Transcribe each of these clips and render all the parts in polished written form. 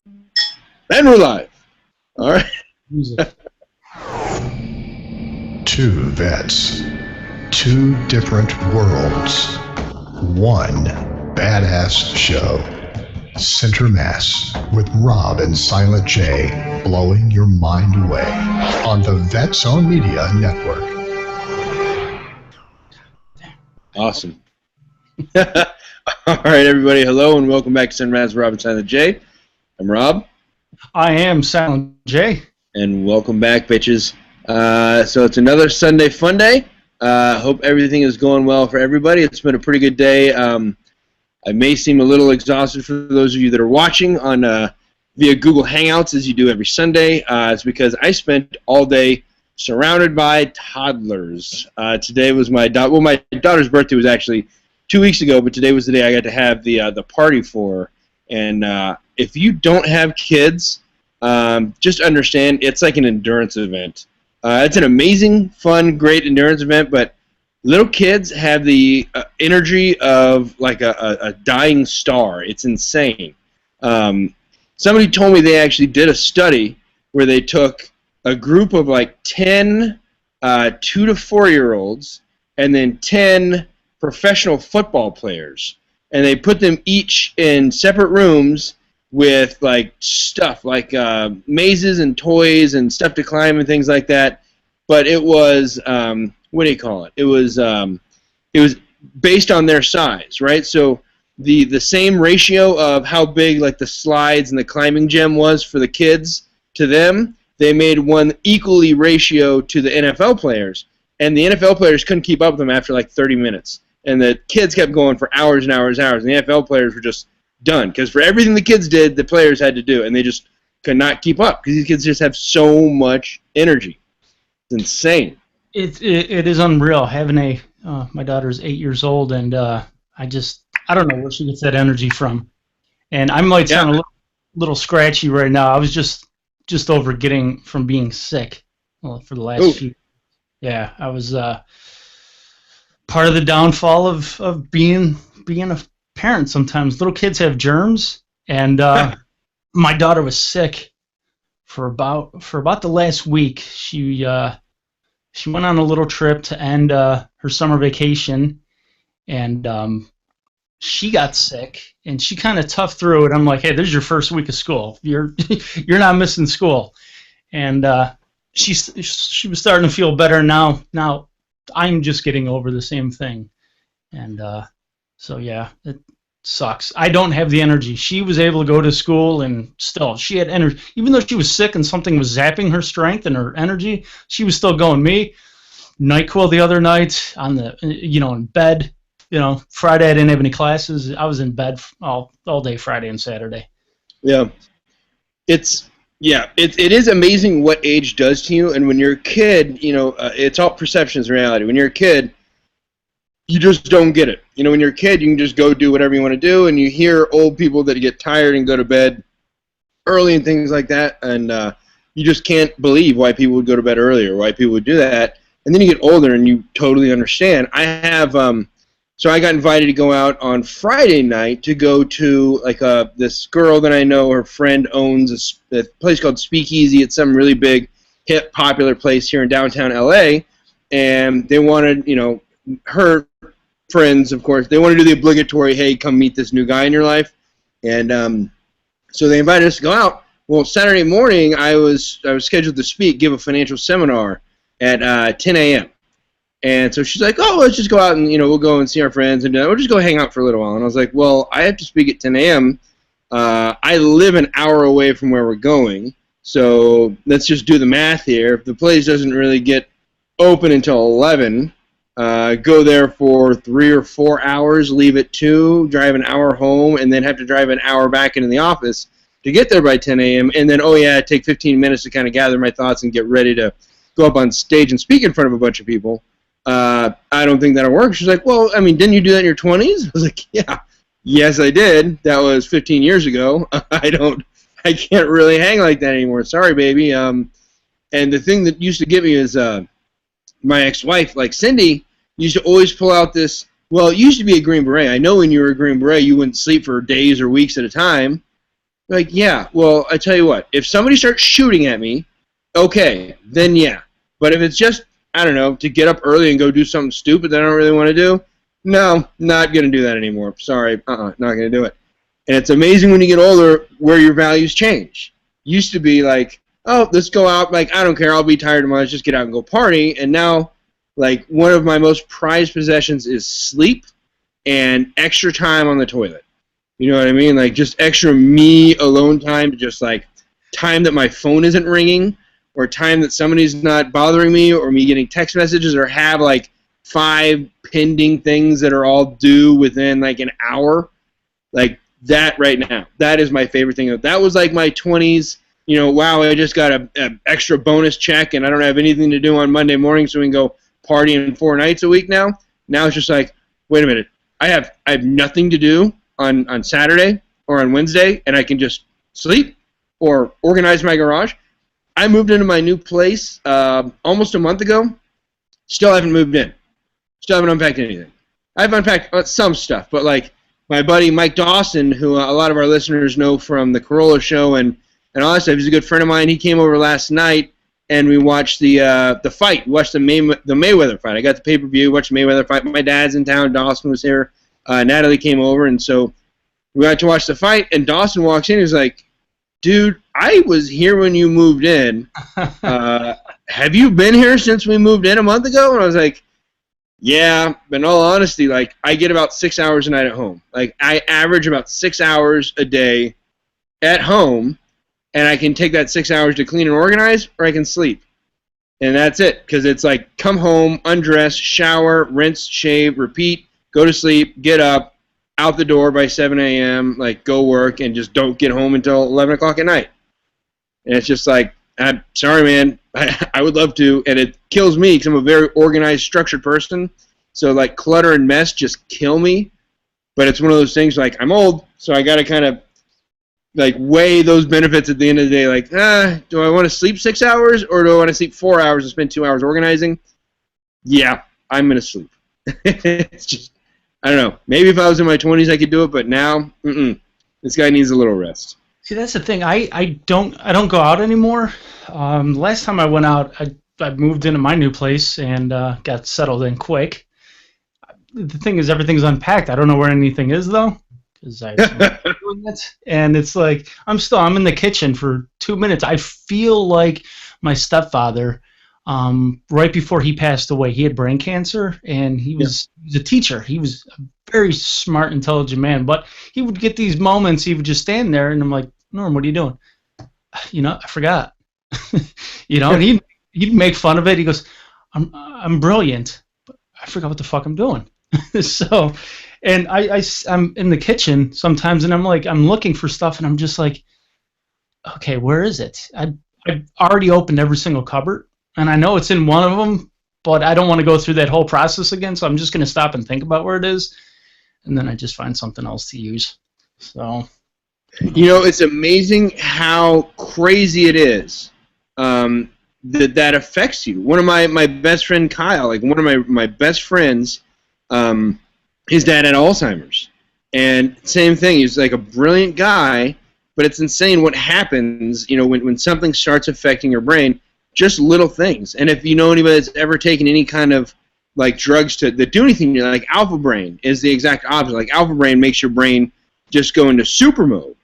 And we're live. All right. Music. Two vets, two different worlds, one badass show. Center Mass with Rob and Silent J, blowing your mind away on the Vets Own Media Network. Awesome. All right, everybody. Hello and welcome back to Center Mass with Rob and Silent J. I'm Rob. I am Silent J. And welcome back, bitches. So it's another Sunday fun day. Hope everything is going well for everybody. It's been a pretty good day. I may seem a little exhausted for those of you that are watching on via Google Hangouts, as you do every Sunday. It's because I spent all day surrounded by toddlers. Today was my daughter's birthday was actually 2 weeks ago, but today was the day I got to have the party for her. And if you don't have kids, just understand it's like an endurance event. It's an amazing, fun, great endurance event, but little kids have the energy of like a dying star. It's insane. Somebody told me they actually did a study where they took a group of like 10 2 to 4-year-olds and then 10 professional football players, and they put them each in separate rooms with like stuff like mazes and toys and stuff to climb and things like that. But it was what do you call it? It was based on their size, right? So the same ratio of how big like the slides and the climbing gym was for the kids to them, they made one equally ratio to the NFL players, and the NFL players couldn't keep up with them after like 30 minutes, and the kids kept going for hours and hours and hours, and the NFL players were just done because for everything the kids did, the players had to do, and they just could not keep up because these kids just have so much energy. It's insane. It is unreal having my daughter's 8 years old, and I don't know where she gets that energy from. And I might sound a little scratchy right now. I was just over getting from being sick for the last few. Yeah, I was part of the downfall of being a parent. Sometimes little kids have germs, and my daughter was sick for about the last week. She went on a little trip to end her summer vacation, and she got sick, and she kind of toughed through it. I'm like, hey, this is your first week of school. You're not missing school. And she was starting to feel better now. Now I'm just getting over the same thing. And so, yeah, it sucks. I don't have the energy. She was able to go to school, and still she had energy. Even though she was sick and something was zapping her strength and her energy, she was still going. Me, NyQuil the other night on the in bed. Friday I didn't have any classes. I was in bed all day Friday and Saturday. Yeah, it is amazing what age does to you. And when you're a kid, it's all perceptions and reality. When you're a kid, you just don't get it. When you're a kid, you can just go do whatever you want to do, and you hear old people that get tired and go to bed early and things like that, and you just can't believe why people would go to bed early or why people would do that. And then you get older and you totally understand. I have so I got invited to go out on Friday night to go to like this girl that I know. Her friend owns a place called Speakeasy. It's some really big, hip, popular place here in downtown LA, and they wanted, her friends, of course, they want to do the obligatory, hey, come meet this new guy in your life. And so they invited us to go out. Well, Saturday morning, I was scheduled to give a financial seminar at 10 a.m. And so she's like, oh, let's just go out and, we'll go and see our friends, and we'll just go hang out for a little while. And I was like, well, I have to speak at 10 a.m. I live an hour away from where we're going, so let's just do the math here. If the place doesn't really get open until 11, go there for 3 or 4 hours, leave at 2, drive an hour home, and then have to drive an hour back into the office to get there by 10 a.m. And then, take 15 minutes to kind of gather my thoughts and get ready to go up on stage and speak in front of a bunch of people. I don't think that'll work. She's like, well, didn't you do that in your 20s? I was like, yeah, yes, I did. That was 15 years ago. I can't really hang like that anymore. Sorry, baby. And the thing that used to get me is my ex-wife, like Cindy, used to always pull out this, well, it used to be a Green Beret. I know when you were a Green Beret, you wouldn't sleep for days or weeks at a time. Like, yeah, well, I tell you what, if somebody starts shooting at me, okay, then yeah. But if it's just, I don't know, to get up early and go do something stupid that I don't really want to do, no, not going to do that anymore. Sorry, not going to do it. And it's amazing when you get older where your values change. Used to be like, oh, let's go out, like, I don't care, I'll be tired tomorrow, let's just get out and go party. And now, like, one of my most prized possessions is sleep and extra time on the toilet. You know what I mean? Like, just extra me alone time to just, like, time that my phone isn't ringing or time that somebody's not bothering me or me getting text messages or have, like, 5 pending things that are all due within, like, an hour. Like, that right now. That is my favorite thing. That was, like, my 20s. You know, wow, I just got a extra bonus check and I don't have anything to do on Monday morning, so we can go partying 4 nights a week now. Now it's just like, wait a minute. I have nothing to do on Saturday or on Wednesday, and I can just sleep or organize my garage. I moved into my new place almost a month ago. Still haven't moved in. Still haven't unpacked anything. I've unpacked some stuff, but like my buddy Mike Dawson, who a lot of our listeners know from the Corolla show and all that stuff, he's a good friend of mine. He came over last night, and we watched the fight. We watched the Mayweather fight. I got the pay-per-view, watched the Mayweather fight. My dad's in town. Dawson was here. Natalie came over, and so we got to watch the fight, and Dawson walks in and he's like, dude, I was here when you moved in. Have you been here since we moved in a month ago? And I was like, yeah, but in all honesty, like, I get about 6 hours a night at home. Like, I average about 6 hours a day at home, and I can take that 6 hours to clean and organize, or I can sleep. And that's it, because it's like come home, undress, shower, rinse, shave, repeat, go to sleep, get up, out the door by 7 a.m., like go work, and just don't get home until 11 o'clock at night. And it's just like, I'm sorry, man, I would love to, and it kills me because I'm a very organized, structured person. So like clutter and mess just kill me. But it's one of those things like I'm old, so I got to kind of like weigh those benefits at the end of the day. Like, do I want to sleep 6 hours or do I want to sleep 4 hours and spend 2 hours organizing? Yeah, I'm going to sleep. It's just, I don't know. Maybe if I was in my 20s I could do it, but now, this guy needs a little rest. See, that's the thing. I don't go out anymore. Last time I went out, I moved into my new place and got settled in quick. The thing is, everything's unpacked. I don't know where anything is though, because I'm doing it. And it's like I'm in the kitchen for 2 minutes. I feel like my stepfather. Right before he passed away, he had brain cancer, and he was a teacher. He was a very smart, intelligent man, but he would get these moments, he would just stand there, and I'm like, Norm, what are you doing? I forgot. And he'd make fun of it. He goes, I'm brilliant, but I forgot what the fuck I'm doing. So, and I'm in the kitchen sometimes, and I'm looking for stuff, and I'm just like, okay, where is it? I've already opened every single cupboard. And I know it's in one of them, but I don't want to go through that whole process again, so I'm just going to stop and think about where it is, and then I just find something else to use. So, it's amazing how crazy it is that affects you. One of my best friend, Kyle, like one of my best friends, his dad had Alzheimer's. And same thing, he's like a brilliant guy, but it's insane what happens, when something starts affecting your brain. Just little things. And if you know anybody that's ever taken any kind of like drugs that do anything, like Alpha Brain is the exact opposite. Like Alpha Brain makes your brain just go into super mode.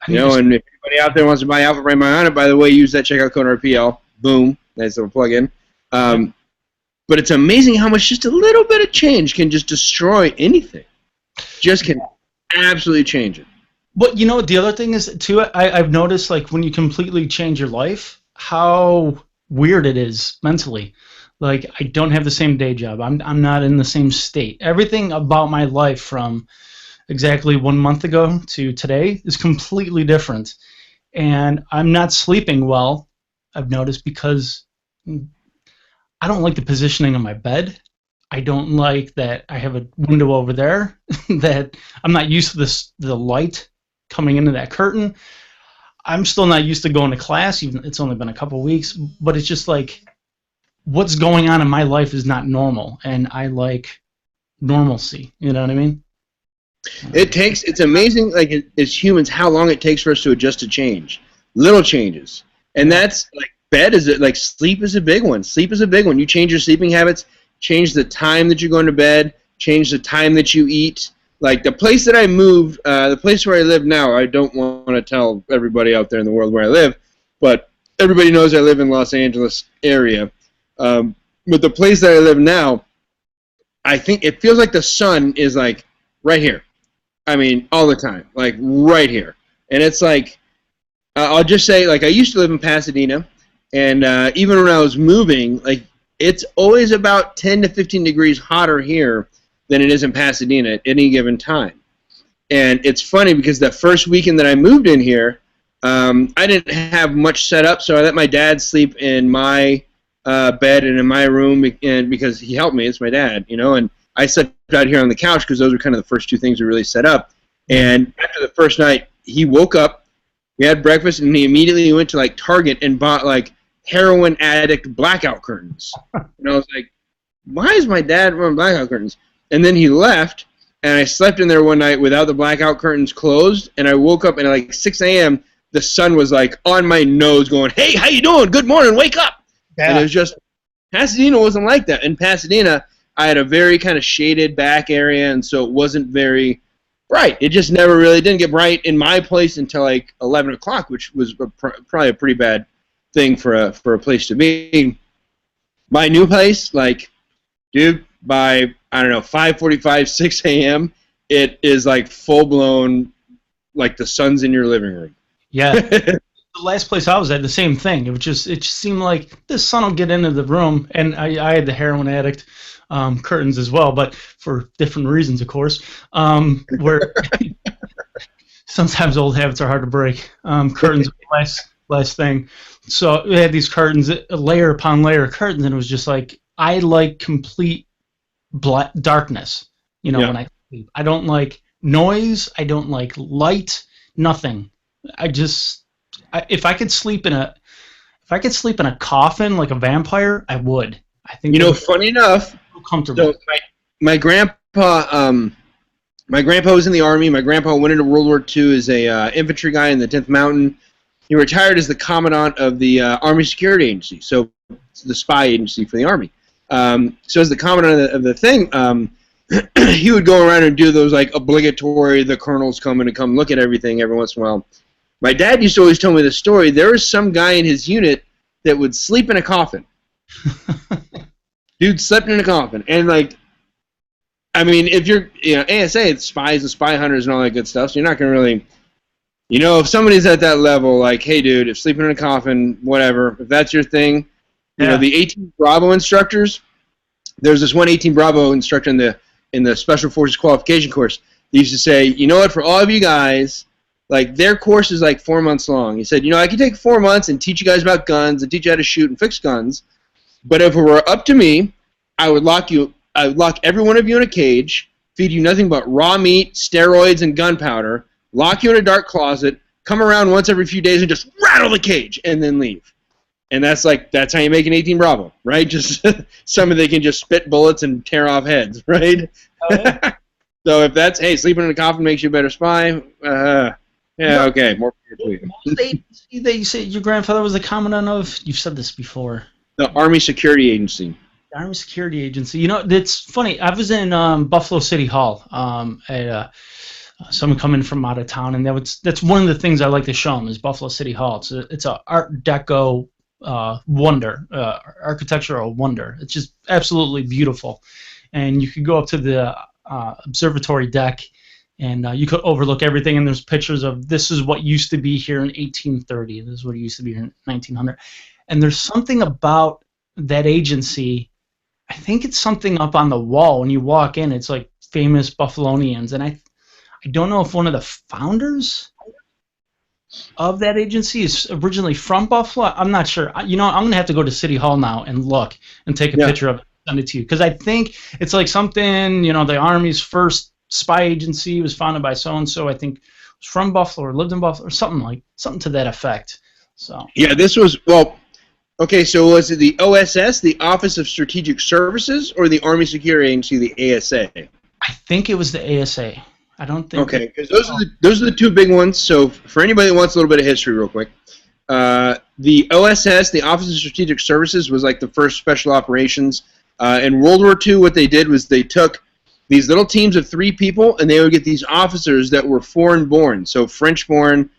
And if anybody out there wants to buy Alpha Brain Bionic, by the way, use that checkout code RPL. Boom. Nice little plug-in. But it's amazing how much just a little bit of change can just destroy anything. Just can absolutely change it. But the other thing is too, I've noticed like when you completely change your life, how weird it is mentally. Like I don't have the same day job. I'm not in the same state. Everything about my life from exactly 1 month ago to today is completely different. And I'm not sleeping well, I've noticed, because I don't like the positioning of my bed. I don't like that I have a window over there that I'm not used to the light coming into that curtain. I'm still not used to going to class, even it's only been a couple weeks, but it's just like what's going on in my life is not normal, and I like normalcy. You know what I mean? It's amazing, like, as humans, how long it takes for us to adjust to change. Little changes. And that's, like, sleep is a big one. Sleep is a big one. You change your sleeping habits, change the time that you're going to bed, change the time that you eat. Like, the place that I moved, the place where I live now, I don't want to tell everybody out there in the world where I live, but everybody knows I live in Los Angeles area. But the place that I live now, I think it feels like the sun is, like, right here. I mean, all the time, like, right here. And it's like, I'll just say, like, I used to live in Pasadena, and even when I was moving, like, it's always about 10 to 15 degrees hotter here than it is in Pasadena at any given time. And it's funny because the first weekend that I moved in here, I didn't have much set up, so I let my dad sleep in my bed and in my room, and because he helped me. It's my dad, you know, and I slept out here on the couch because those were kind of the first two things we really set up. And after the first night, he woke up, we had breakfast, and he immediately went to, like, Target and bought, like, heroin addict blackout curtains. And I was like, why is my dad wearing blackout curtains? And then he left, and I slept in there one night without the blackout curtains closed, and I woke up, and at, like, 6 a.m., the sun was, like, on my nose going, hey, how you doing? Good morning, wake up. Yeah. And it was just, Pasadena wasn't like that. In Pasadena, I had a very kind of shaded back area, and so it wasn't very bright. It just never really didn't get bright in my place until, like, 11 o'clock, which was probably a pretty bad thing for a place to be. My new place, like, dude, by, I don't know, 5:45, 6 a.m., it is, like, full-blown, like, the sun's in your living room. Yeah. The last place I was at, the same thing. It just seemed like the sun will get into the room, and I had the heroin addict curtains as well, but for different reasons, of course. Where sometimes old habits are hard to break. Curtains were the last thing. So we had these curtains, layer upon layer of curtains, and it was just like, I like complete darkness. You know, when I sleep, I don't like noise. I don't like light. Nothing. If I could sleep in a coffin like a vampire, I would. I think. You know, funny enough, comfortable. So my grandpa was in the Army. My grandpa went into World War II as a infantry guy in the 10th Mountain. He retired as the commandant of the Army Security Agency, so it's the spy agency for the Army. So as the commandant of the thing, he would go around and do those, like, obligatory, the colonel's coming to come look at everything every once in a while. My dad used to always tell me this story. There was some guy in his unit that would sleep in a coffin. Dude slept in a coffin. And, like, I mean, if you're, you know, ASA, it's spies and spy hunters and all that good stuff, so you're not going to really, you know, if somebody's at that level, like, hey, dude, if sleeping in a coffin, whatever, if that's your thing, you know, the 18 Bravo instructors, there's this one 18 Bravo instructor in the Special Forces qualification course. He used to say, you know what, for all of you guys, like, their course is like 4 months long. He said, you know, I could take 4 months and teach you guys about guns and teach you how to shoot and fix guns, but if it were up to me, I would lock every one of you in a cage, feed you nothing but raw meat, steroids, and gunpowder, lock you in a dark closet, come around once every few days and just rattle the cage, and then leave. And that's how you make an 18 Bravo, right? Just somebody that can just spit bullets and tear off heads, right? So if that's, hey, sleeping in a coffin makes you a better spy, yeah, okay, more for you. They say your grandfather was the commandant of, you've said this before. The Army Security Agency. The Army Security Agency. You know, it's funny. I was in Buffalo City Hall at someone coming from out of town, and that's one of the things I like to show them is Buffalo City Hall. It's a Art Deco wonder, architectural wonder. It's just absolutely beautiful, and you could go up to the observatory deck, and you could overlook everything. And there's pictures of this is what used to be here in 1830. This is what it used to be here in 1900. And there's something about that agency. I think it's something up on the wall when you walk in. It's like famous Buffalonians, and I don't know if one of the founders of that agency is originally from Buffalo. I'm not sure. You know, I'm gonna have to go to City Hall now and look and take a picture of it, and send it to you, because I think it's like something. You know, the Army's first spy agency was founded by so and so. I think it was from Buffalo or lived in Buffalo or something to that effect. So yeah, this was okay, so was it the OSS, the Office of Strategic Services, or the Army Security Agency, the ASA? I think it was the ASA. I don't think. Okay, because those are the two big ones. So for anybody that wants a little bit of history, real quick, the OSS, the Office of Strategic Services, was like the first special operations. In World War II, what they did was they took these little teams of 3 people, and they would get these officers that were foreign-born, so French-born,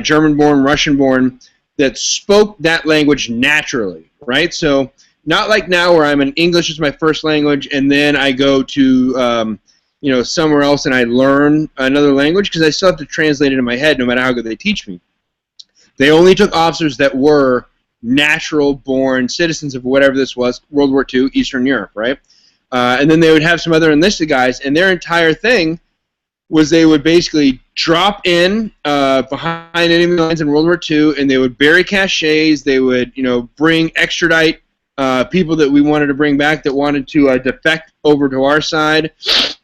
German-born, Russian-born, that spoke that language naturally, right? So not like now where English is my first language, and then I go to somewhere else and I learn another language, because I still have to translate it in my head no matter how good they teach me. They only took officers that were natural-born citizens of whatever this was, World War II, Eastern Europe, right? And then they would have some other enlisted guys, and their entire thing was they would basically drop in behind enemy lines in World War II, and they would bury caches. They would, extradite people that we wanted to bring back that wanted to defect over to our side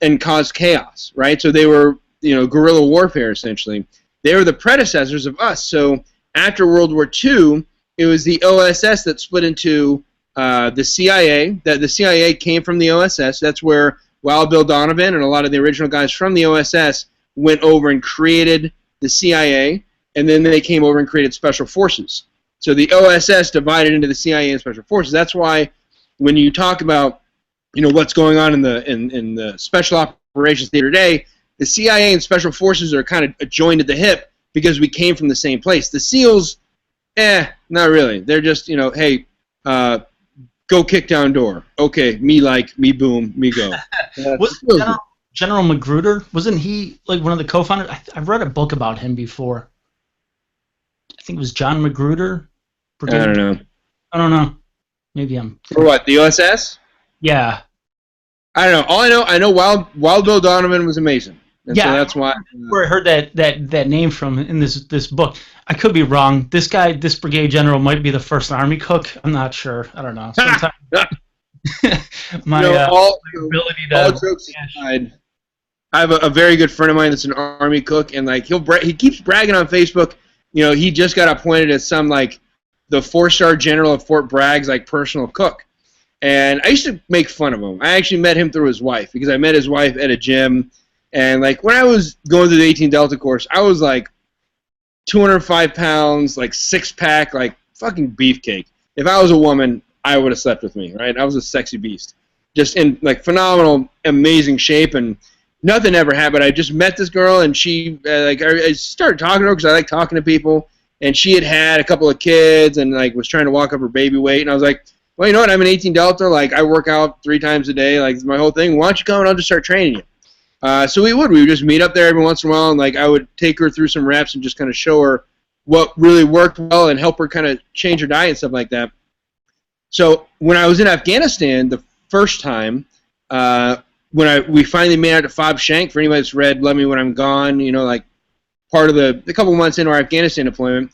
and cause chaos, right? So they were, guerrilla warfare, essentially. They were the predecessors of us. So after World War II, it was the OSS that split into the CIA. The CIA came from the OSS. That's where Wild Bill Donovan and a lot of the original guys from the OSS went over and created the CIA, and then they came over and created Special Forces. So the OSS divided into the CIA and Special Forces. That's why when you talk about what's going on in the Special Operations Theater today, the CIA and Special Forces are kind of joined at the hip because we came from the same place. The SEALs, not really. They're just, hey, go kick down door. Okay, me boom, me go. Was General Magruder, wasn't he like one of the co-founders? I've read a book about him before. I think it was John Magruder. I don't know. Maybe I'm... For what, the OSS? Yeah. I don't know. All I know, Wild Bill Donovan was amazing. And yeah, so that's why. Where I heard that name from in this book. I could be wrong. This brigade general might be the first Army cook. I'm not sure. I don't know. Sometimes my ability to. All jokes aside, I have a very good friend of mine that's an Army cook, and like he keeps bragging on Facebook. He just got appointed as some like the 4-star general of Fort Bragg's like personal cook. And I used to make fun of him. I actually met him through his wife, because I met his wife at a gym. And like when I was going through the 18 Delta course, I was like 205 pounds, like 6-pack, like fucking beefcake. If I was a woman, I would have slept with me, right? I was a sexy beast, just in like phenomenal, amazing shape, and nothing ever happened. I just met this girl, and she I started talking to her because I like talking to people, and she had a couple of kids and like was trying to walk up her baby weight, and I was like, well, you know what? I'm an 18 Delta. Like I work out 3 times a day. Like it's my whole thing. Why don't you come and I'll just start training you? So we would just meet up there every once in a while, and like I would take her through some reps and just kind of show her what really worked well and help her kind of change her diet and stuff like that. So when I was in Afghanistan the first time, when we finally made it to Fob Shank, for anybody that's read Love Me When I'm Gone, like part of the couple months into our Afghanistan deployment,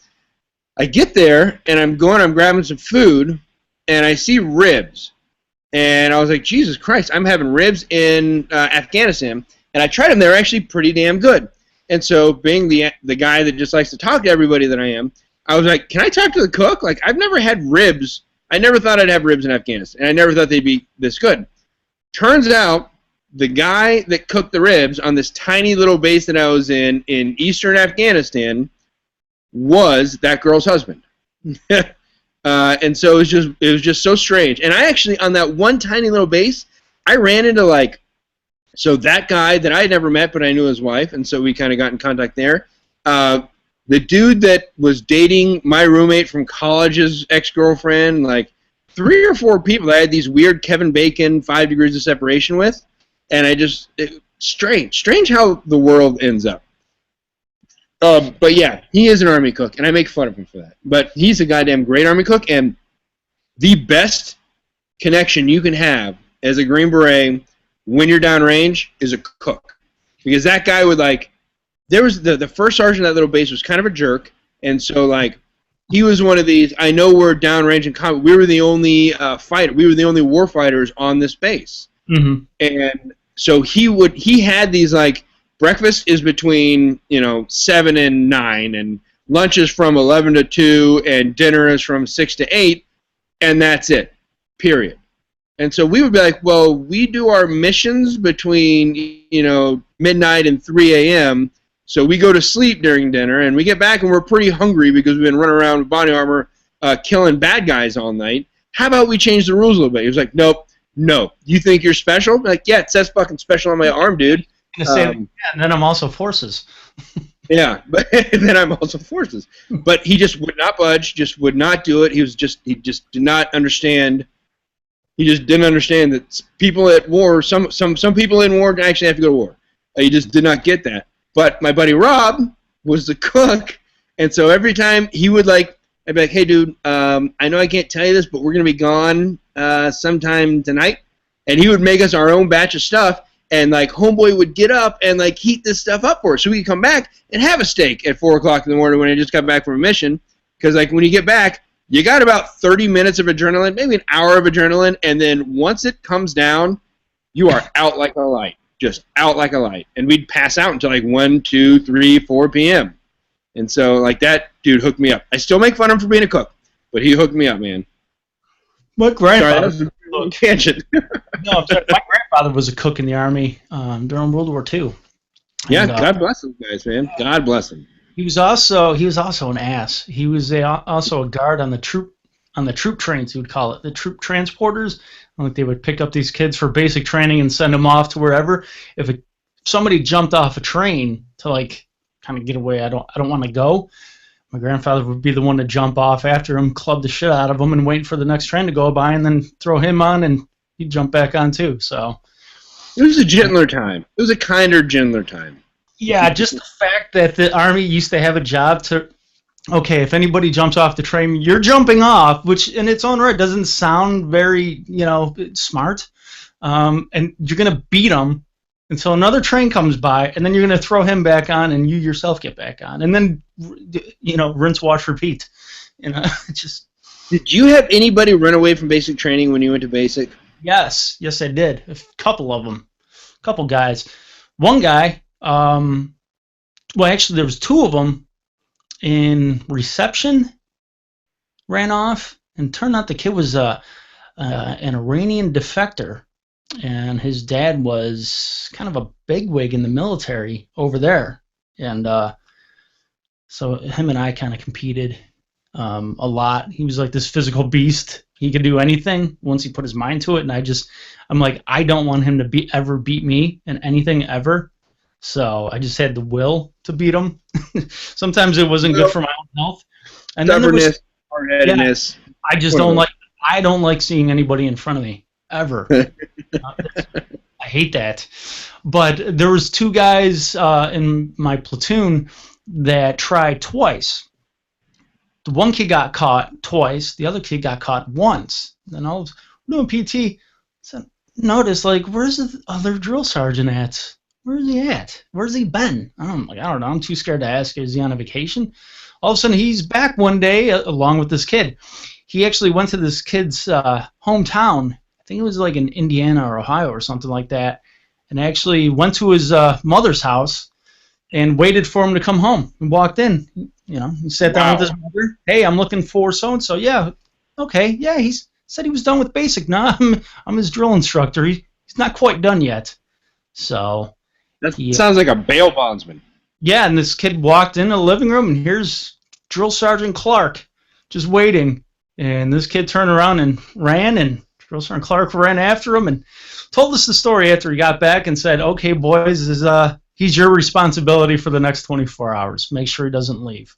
I get there and I'm grabbing some food, and I see ribs. And I was like, Jesus Christ, I'm having ribs in Afghanistan. And I tried them. They were actually pretty damn good. And so being the guy that just likes to talk to everybody that I am, I was like, can I talk to the cook? Like, I've never had ribs. I never thought I'd have ribs in Afghanistan. And I never thought they'd be this good. Turns out the guy that cooked the ribs on this tiny little base that I was in eastern Afghanistan was that girl's husband. And so it was just so strange. And I actually, on that one tiny little base, I ran into so that guy that I had never met, but I knew his wife, and so we kind of got in contact there. The dude that was dating my roommate from college's ex-girlfriend, like 3 or 4 people that I had these weird Kevin Bacon 5 degrees of separation with, and strange how the world ends up. But yeah, he is an Army cook, and I make fun of him for that. But he's a goddamn great Army cook, and the best connection you can have as a Green Beret when you're downrange is a cook. Because that guy would there was the first sergeant of that little base was kind of a jerk, and so he was one of these, I know we're downrange in combat, we were the only we were the only war fighters on this base. Mm-hmm. And so he had these breakfast is between 7 and 9, and lunch is from 11 to 2, and dinner is from 6 to 8, and that's it. Period. And so we would be like, well, we do our missions between, midnight and 3 a.m., so we go to sleep during dinner, and we get back and we're pretty hungry because we've been running around with body armor killing bad guys all night. How about we change the rules a little bit? He was like, nope, no. You think you're special? I'm like, yeah, it says fucking special on my arm, dude. And then I'm also forces. Yeah, but then I'm also forces. But he just would not budge, just would not do it. He just did not understand. He just didn't understand that people at war, some people in war actually have to go to war. He just did not get that. But my buddy Rob was the cook, and so every time he would I'd be like, hey dude, I know I can't tell you this, but we're gonna be gone sometime tonight, and he would make us our own batch of stuff. And homeboy would get up and heat this stuff up for us, so we could come back and have a steak at 4 o'clock in the morning when I just got back from a mission. Because when you get back, you got about 30 minutes of adrenaline, maybe an hour of adrenaline, and then once it comes down, you are out like a light, just out like a light. And we'd pass out until 1, 2, 3, 4 p.m. And so that dude hooked me up. I still make fun of him for being a cook, but he hooked me up, man. My grandfather. Sorry, that was a tangent. No, I'm sorry. My grandfather was a cook in the Army during World War II. Yeah, And, God bless those guys, man. God bless them. He was also an ass. He was also a guard on the troop trains. You would call it the troop transporters. They would pick up these kids for basic training and send them off to wherever. If somebody jumped off a train to kind of get away, I don't want to go. My grandfather would be the one to jump off after him, club the shit out of him, and wait for the next train to go by, and then throw him on, and he'd jump back on too. So it was a gentler time. It was a kinder, gentler time. Yeah, just the fact that the Army used to have a job to, okay, if anybody jumps off the train, you're jumping off, which in its own right doesn't sound very, smart, and you're going to beat them until another train comes by, and then you're going to throw him back on, and you yourself get back on, and then, rinse, wash, repeat. Just. Did you have anybody run away from basic training when you went to basic? Yes, I did. A couple of them, a couple guys. One guy, well, actually, there was two of them in reception. Ran off, and turned out the kid was an Iranian defector, and his dad was kind of a bigwig in the military over there, and so him and I kind of competed a lot. He was like this physical beast. He could do anything once he put his mind to it, and I'm like, I don't want him to ever beat me in anything ever. So I just had the will to beat him. Sometimes it wasn't good for my own health. And stubbornness, hard-headedness. Yeah, I don't like seeing anybody in front of me ever. I hate that. But there was two guys in my platoon that tried twice. The one kid got caught twice. The other kid got caught once. Then I was doing PT. So notice, where's the other drill sergeant at? Where's he at? Where's he been? I don't know. I'm too scared to ask. Is he on a vacation? All of a sudden, he's back one day along with this kid. He actually went to this kid's hometown. I think it was in Indiana or Ohio or something like that. And actually went to his mother's house and waited for him to come home. And walked in. He sat down with his mother. Hey, I'm looking for so-and-so. Yeah, okay. Yeah, he said he was done with basic. No, I'm his drill instructor. He's not quite done yet. So... That sounds like a bail bondsman. Yeah, and this kid walked in the living room, and here's Drill Sergeant Clark just waiting. And this kid turned around and ran, and Drill Sergeant Clark ran after him and told us the story after he got back and said, okay, boys, he's your responsibility for the next 24 hours. Make sure he doesn't leave.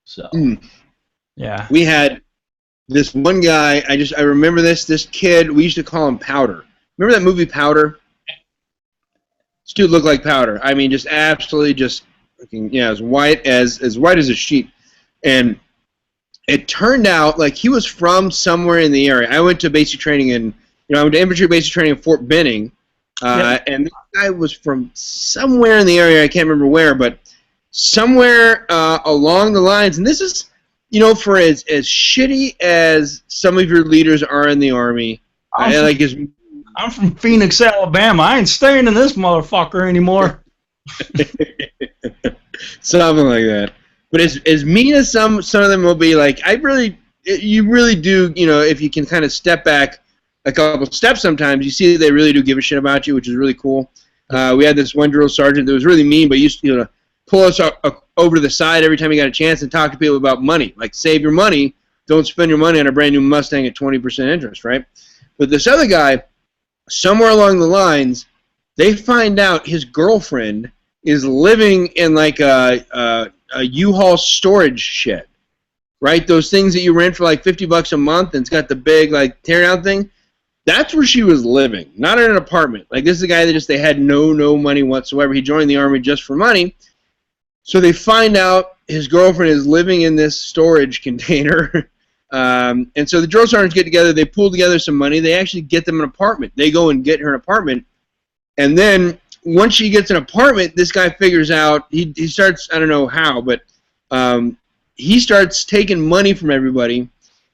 So, yeah. We had this one guy, I remember this kid, we used to call him Powder. Remember that movie Powder? This dude looked like powder. I mean, just absolutely just freaking, as white as a sheet. And it turned out he was from somewhere in the area. I went to basic training I went to infantry basic training in Fort Benning. And this guy was from somewhere in the area. I can't remember where, but somewhere along the lines. And this is, for as shitty as some of your leaders are in the Army, I'm from Phoenix, Alabama. I ain't staying in this motherfucker anymore. Something like that. But as mean as some of them will be, you really do, if you can kind of step back a couple steps sometimes, you see that they really do give a shit about you, which is really cool. We had this one drill sergeant that was really mean, but used to pull us over to the side every time he got a chance and talk to people about money. Like, save your money. Don't spend your money on a brand new Mustang at 20% interest, right? But this other guy, somewhere along the lines, they find out his girlfriend is living in like a U-Haul storage shed, right? Those things that you rent for like $50 a month, and it's got the big like tear-down thing. That's where she was living, not in an apartment. Like, this is a guy that they had no money whatsoever. He joined the Army just for money. So they find out his girlfriend is living in this storage container. And so the drill sergeants get together. They pull together some money. They actually get them an apartment. They go and get her an apartment. And then once she gets an apartment, this guy figures out, he starts, I don't know how, but he starts taking money from everybody.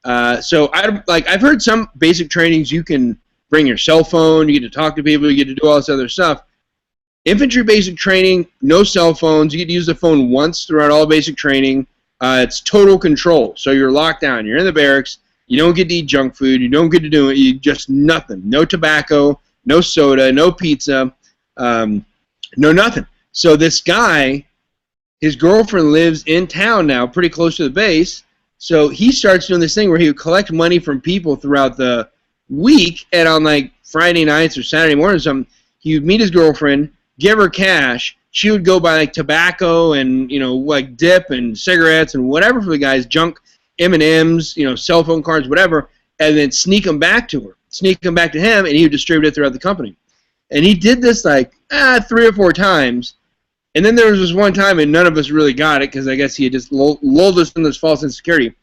So I've heard some basic trainings you can bring your cell phone, you get to talk to people, you get to do all this other stuff. Infantry basic training, no cell phones. You get to use the phone once throughout all basic training. It's total control. So you're locked down. You're in the barracks. You don't get to eat junk food. You don't get to do it. You just nothing. No tobacco, no soda, no pizza, no nothing. So this guy, his girlfriend lives in town now, pretty close to the base. So he starts doing this thing where he would collect money from people throughout the week, and on like Friday nights or Saturday mornings or something, he would meet his girlfriend, give her cash. She would go buy like tobacco and like dip and cigarettes and whatever for the guys, junk, M&Ms, cell phone cards, whatever, and then sneak them back to her, sneak them back to him, and he would distribute it throughout the company. And he did this like 3 or 4 times. And then there was this one time, and none of us really got it because I guess he had just lulled us in this false insecurity.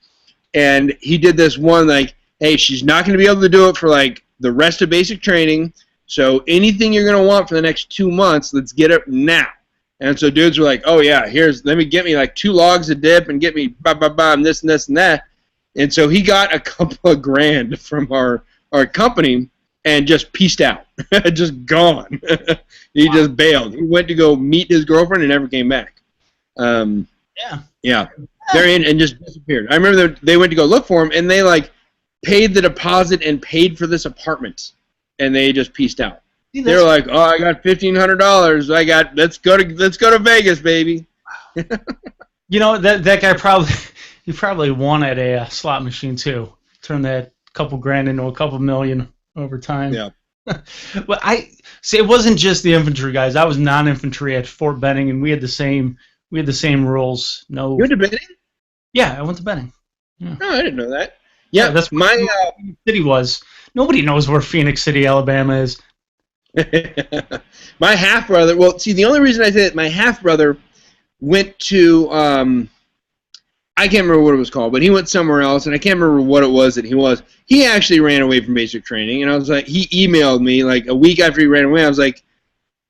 And he did this one like, hey, she's not going to be able to do it for like the rest of basic training. So anything you're going to want for the next 2 months, let's get it now. And so dudes were like, oh yeah, get me like 2 logs of dip and get me and this and this and that. And so he got a couple of grand from our company and just pieced out, just gone. He just bailed. He went to go meet his girlfriend and never came back. Yeah. They're in and just disappeared. I remember they went to go look for him, and they like paid the deposit and paid for this apartment, and they just pieced out. They were like, "Oh, I got $1,500. Let's go to Vegas, baby." That guy probably won at a slot machine too. Turned that couple grand into a couple million over time. Yeah. But it wasn't just the infantry guys. I was non-infantry at Fort Benning, and we had the same rules. No. You went to Benning? Yeah, I went to Benning. Yeah. Oh, I didn't know that. Yeah, that's where my city was. Nobody knows where Phoenix City, Alabama is. My half-brother, well, see, the only reason I say that, my half-brother went to, I can't remember what it was called, but he went somewhere else, and I can't remember what it was that he was. He actually ran away from basic training, and I was like, he emailed me, like, a week after he ran away. I was like,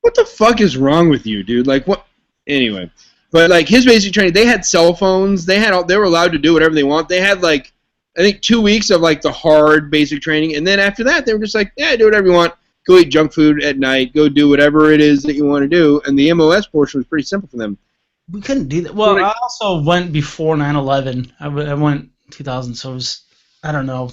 what the fuck is wrong with you, dude? Like, what? Anyway. But, like, his basic training, they had cell phones. They were allowed to do whatever they want. They had, like, I think 2 weeks of, like, the hard basic training, and then after that, they were just like, yeah, do whatever you want. Go eat junk food at night. Go do whatever it is that you want to do. And the MOS portion was pretty simple for them. We couldn't do that. Well, I also went before 9/11. I went 2000, so it was, I don't know.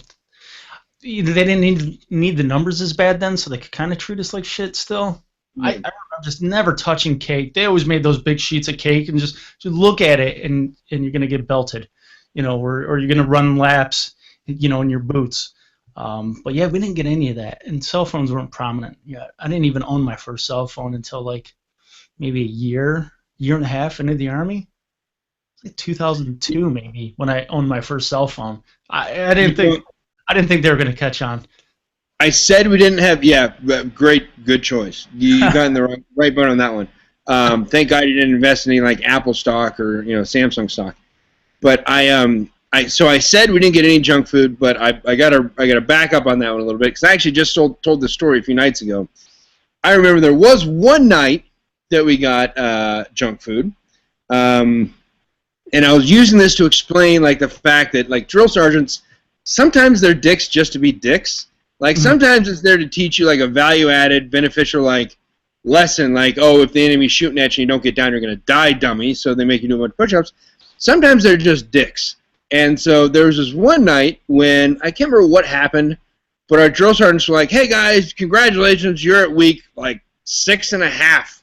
They didn't need the numbers as bad then, so they could kind of treat us like shit still. I remember just never touching cake. They always made those big sheets of cake and just look at it, and you're going to get belted, or you're going to run laps, in your boots. But yeah, we didn't get any of that, and cell phones weren't prominent yet. I didn't even own my first cell phone until like maybe a year and a half into the Army. It's like 2002 maybe when I owned my first cell phone. I didn't think they were going to catch on. I said we didn't have. Yeah, good choice. You got in the right boat on that one. Thank God you didn't invest in any like Apple stock or Samsung stock. But so I said we didn't get any junk food, but I got to back up on that one a little bit because I actually just told this story a few nights ago. I remember there was one night that we got junk food, and I was using this to explain like the fact that like drill sergeants, sometimes they're dicks just to be dicks. Like sometimes it's there to teach you like a value-added, beneficial like lesson, like if the enemy's shooting at you and you don't get down, you're gonna die, dummy. So they make you do a bunch of push-ups. Sometimes they're just dicks. And so there was this one night when I can't remember what happened. But our drill sergeants were like, hey, guys, congratulations. You're at week, like, 6.5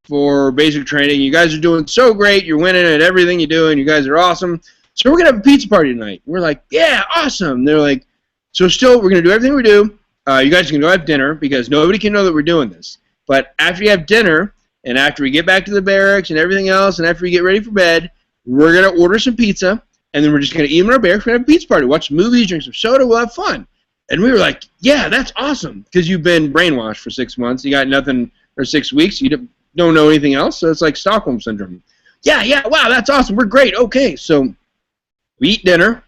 for basic training. You guys are doing so great. You're winning at everything you do, and you guys are awesome. So we're going to have a pizza party tonight. We're like, yeah, awesome. They're like, so still, we're going to do everything we do. You guys can go have dinner because nobody can know that we're doing this. But after you have dinner and after we get back to the barracks and everything else and after we get ready for bed, we're going to order some pizza, and then we're just going to eat in our barracks. We're going to have a pizza party, watch movies, drink some soda. We'll have fun. And we were like, yeah, that's awesome because you've been brainwashed for 6 months. You got nothing, or 6 weeks. You don't know anything else, so it's like Stockholm Syndrome. Yeah, wow, that's awesome. We're great. Okay, so we eat dinner,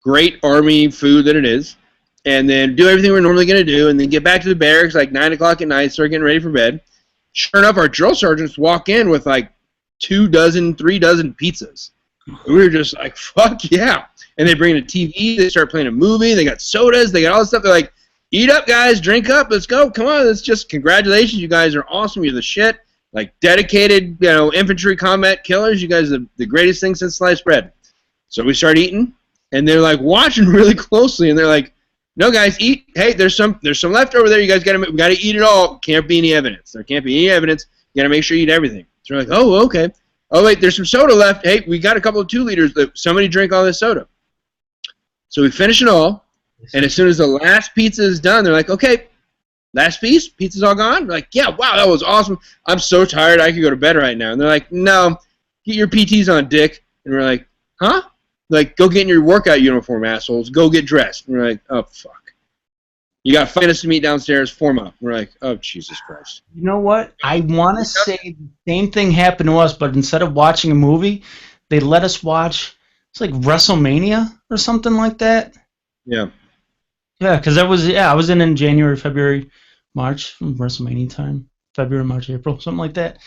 great Army food that it is, and then do everything we're normally going to do, and then get back to the barracks like 9 o'clock at night, start getting ready for bed. Sure enough, our drill sergeants walk in with like 3 dozen pizzas. And we were just like, fuck yeah. And they bring in a TV, they start playing a movie, they got sodas, they got all this stuff. They're like, eat up, guys, drink up, let's go, come on, let's just, congratulations, you guys are awesome, you're the shit. Like, dedicated, infantry combat killers, you guys are the greatest thing since sliced bread. So we start eating, and they're like watching really closely, and they're like, no, guys, eat. Hey, there's some left over there. You guys we gotta eat it all. Can't be any evidence. There can't be any evidence. You gotta make sure you eat everything. So we're like, oh, okay. Oh wait, there's some soda left. Hey, we got a couple of 2 liters. Somebody drink all this soda. So we finish it all, and as soon as the last pizza is done, they're like, okay, last piece. Pizza's all gone. We're like, yeah, wow, that was awesome. I'm so tired. I could go to bed right now. And they're like, no, get your PTs on, dick. And we're like, huh? Like, go get in your workout uniform, assholes. Go get dressed. And we're like, oh, fuck. You got finance to meet downstairs, form up. We're like, oh, Jesus Christ. You know what? I want to say the same thing happened to us, but instead of watching a movie, they let us watch, it's like WrestleMania or something like that. Yeah. Yeah, because I was in January, February, March, WrestleMania time. February, March, April, something like that.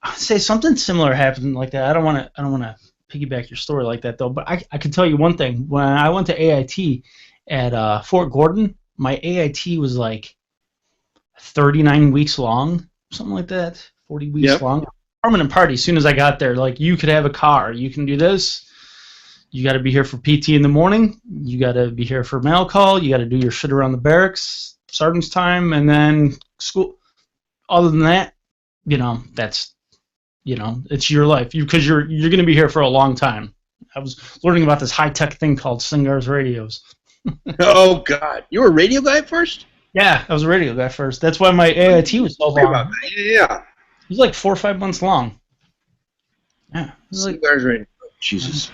I would say something similar happened like that. I don't want to piggyback your story like that, though, but I can tell you one thing. When I went to AIT at Fort Gordon, my AIT was like 39 weeks long, something like that, 40 weeks long. Permanent party. As soon as I got there, like, you could have a car, you can do this. You got to be here for PT in the morning. You got to be here for mail call. You got to do your shit around the barracks, sergeant's time, and then school. Other than that, that's, it's your life. Because you're going to be here for a long time. I was learning about this high-tech thing called Singar's radios. Oh, God. You were a radio guy first? Yeah, I was a radio guy first. That's why my AIT was so long. Yeah. It was like 4 or 5 months long. Yeah. Singar's radio. Jesus.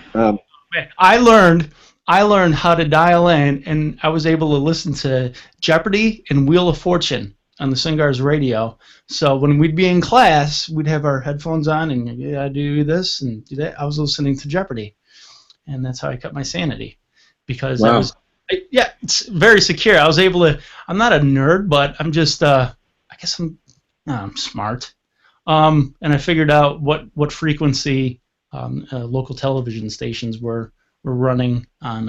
I learned how to dial in, and I was able to listen to Jeopardy and Wheel of Fortune on the Singar's radio. So when we'd be in class, we'd have our headphones on, and you gotta do this and do that. I was listening to Jeopardy, and that's how I kept my sanity, because it's very secure. I was able to. I'm not a nerd, but I'm just. I guess I'm smart, and I figured out what frequency local television stations were running on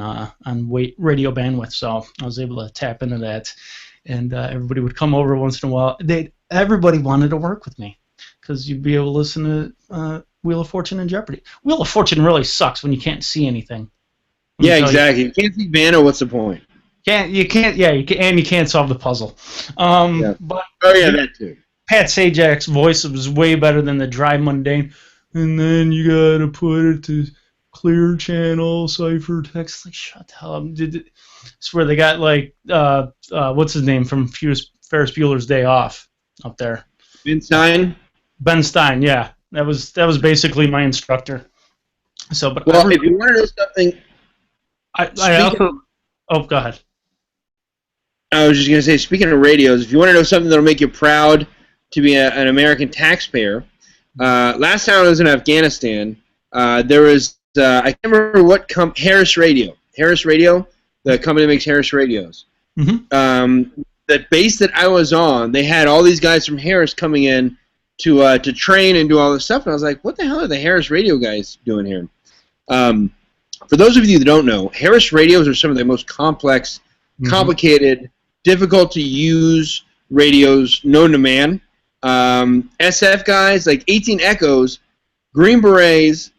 radio bandwidth, so I was able to tap into that, and everybody would come over once in a while. Everybody wanted to work with me because you'd be able to listen to Wheel of Fortune and Jeopardy. Wheel of Fortune really sucks when you can't see anything. Yeah, exactly. You can't see Vanna. What's the point? You can't solve the puzzle. But that too. Pat Sajak's voice was way better than the dry, mundane. And then you gotta put it to clear channel, cipher text. Like, shut the hell up. It's where they got, like, what's his name from Ferris Bueller's Day Off up there? Ben Stein? Ben Stein, yeah. That was basically my instructor. So, but if you want to know something... go ahead. I was just going to say, speaking of radios, if you want to know something that'll make you proud to be an American taxpayer... last time I was in Afghanistan, there was, I can't remember what Harris Radio, the company that makes Harris radios. Mm-hmm. The base that I was on, they had all these guys from Harris coming in to train and do all this stuff, and I was like, what the hell are the Harris radio guys doing here? For those of you that don't know, Harris radios are some of the most complex, complicated, difficult to use radios known to man. SF guys like 18 Echoes, Green Berets,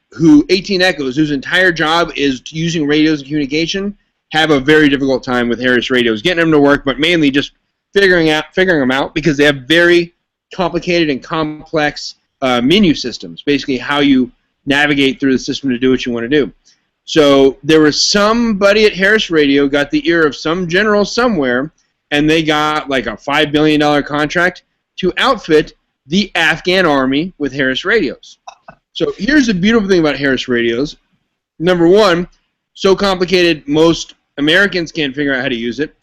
18 Echoes, whose entire job is using radios and communication. have a very difficult time with Harris radios, getting them to work, but mainly just figuring them out because they have very complicated and complex menu systems, basically how you navigate through the system to do what you want to do. So there was somebody at Harris Radio got the ear of some general somewhere, and they got like a $5 billion contract to outfit the Afghan army with Harris radios. So here's the beautiful thing about Harris radios. Number one, so complicated most Americans can't figure out how to use it.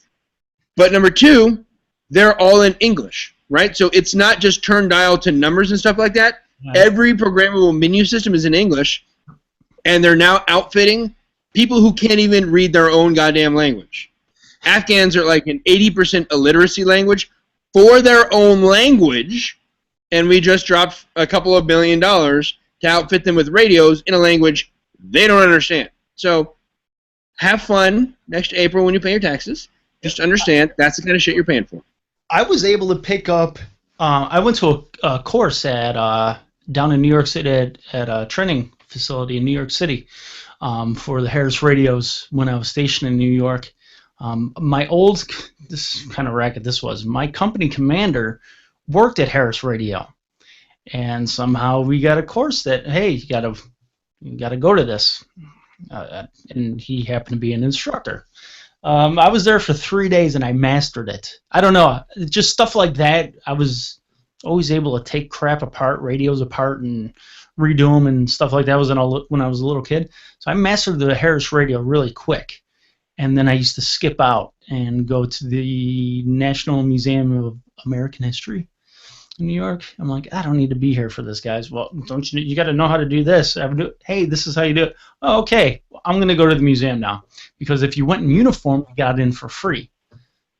But number two, they're all in English, right? So it's not just turn dial to numbers and stuff like that. Right. Every programmable menu system is in English, and they're now outfitting people who can't even read their own goddamn language. Afghans are like an 80% illiteracy language for their own language, and we just dropped a couple of $1 billion to outfit them with radios in a language they don't understand. So have fun next April when you pay your taxes. Just understand that's the kind of shit you're paying for. I was able to pick up. I went to a course at down in New York City at a training facility in New York City for the Harris radios when I was stationed in New York. This kind of racket this was. My company commander worked at Harris Radio, and somehow we got a course that, hey, you gotta go to this, and he happened to be an instructor. I was there for 3 days and I mastered it. I don't know, just stuff like that. I was always able to take crap apart, radios apart, and redo them and stuff like that. When I was a little kid. So I mastered the Harris radio really quick. And then I used to skip out and go to the National Museum of American History in New York. I'm like, I don't need to be here for this, guys. Well, don't you? You got to know how to do this. Hey, this is how you do it. Oh, okay, I'm going to go to the museum now. Because if you went in uniform, you got in for free.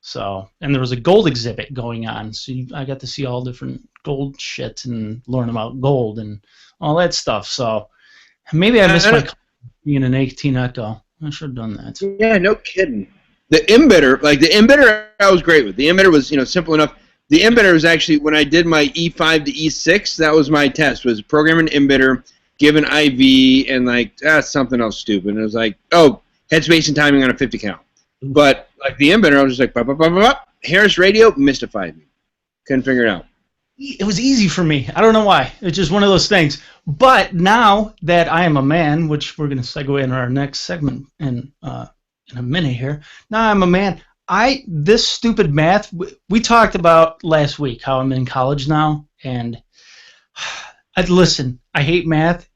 So, and there was a gold exhibit going on. So I got to see all different gold shit and learn about gold and all that stuff. So maybe I missed my being an 18 Echo. I should have done that. Yeah, no kidding. The emitter, I was great with. The emitter was, simple enough. The emitter was actually, when I did my E5 to E6, that was my test, was program an emitter, give an IV, and something else stupid. And it was like, oh, headspace and timing on a 50 count. But like the emitter, I was just like, bop, bop, bop, bop. Harris radio mystified me. Couldn't figure it out. It was easy for me. I don't know why. It's just one of those things. But now that I am a man, which we're going to segue into our next segment in a minute here. Now I'm a man. This stupid math, we talked about last week how I'm in college now. And listen, I hate math.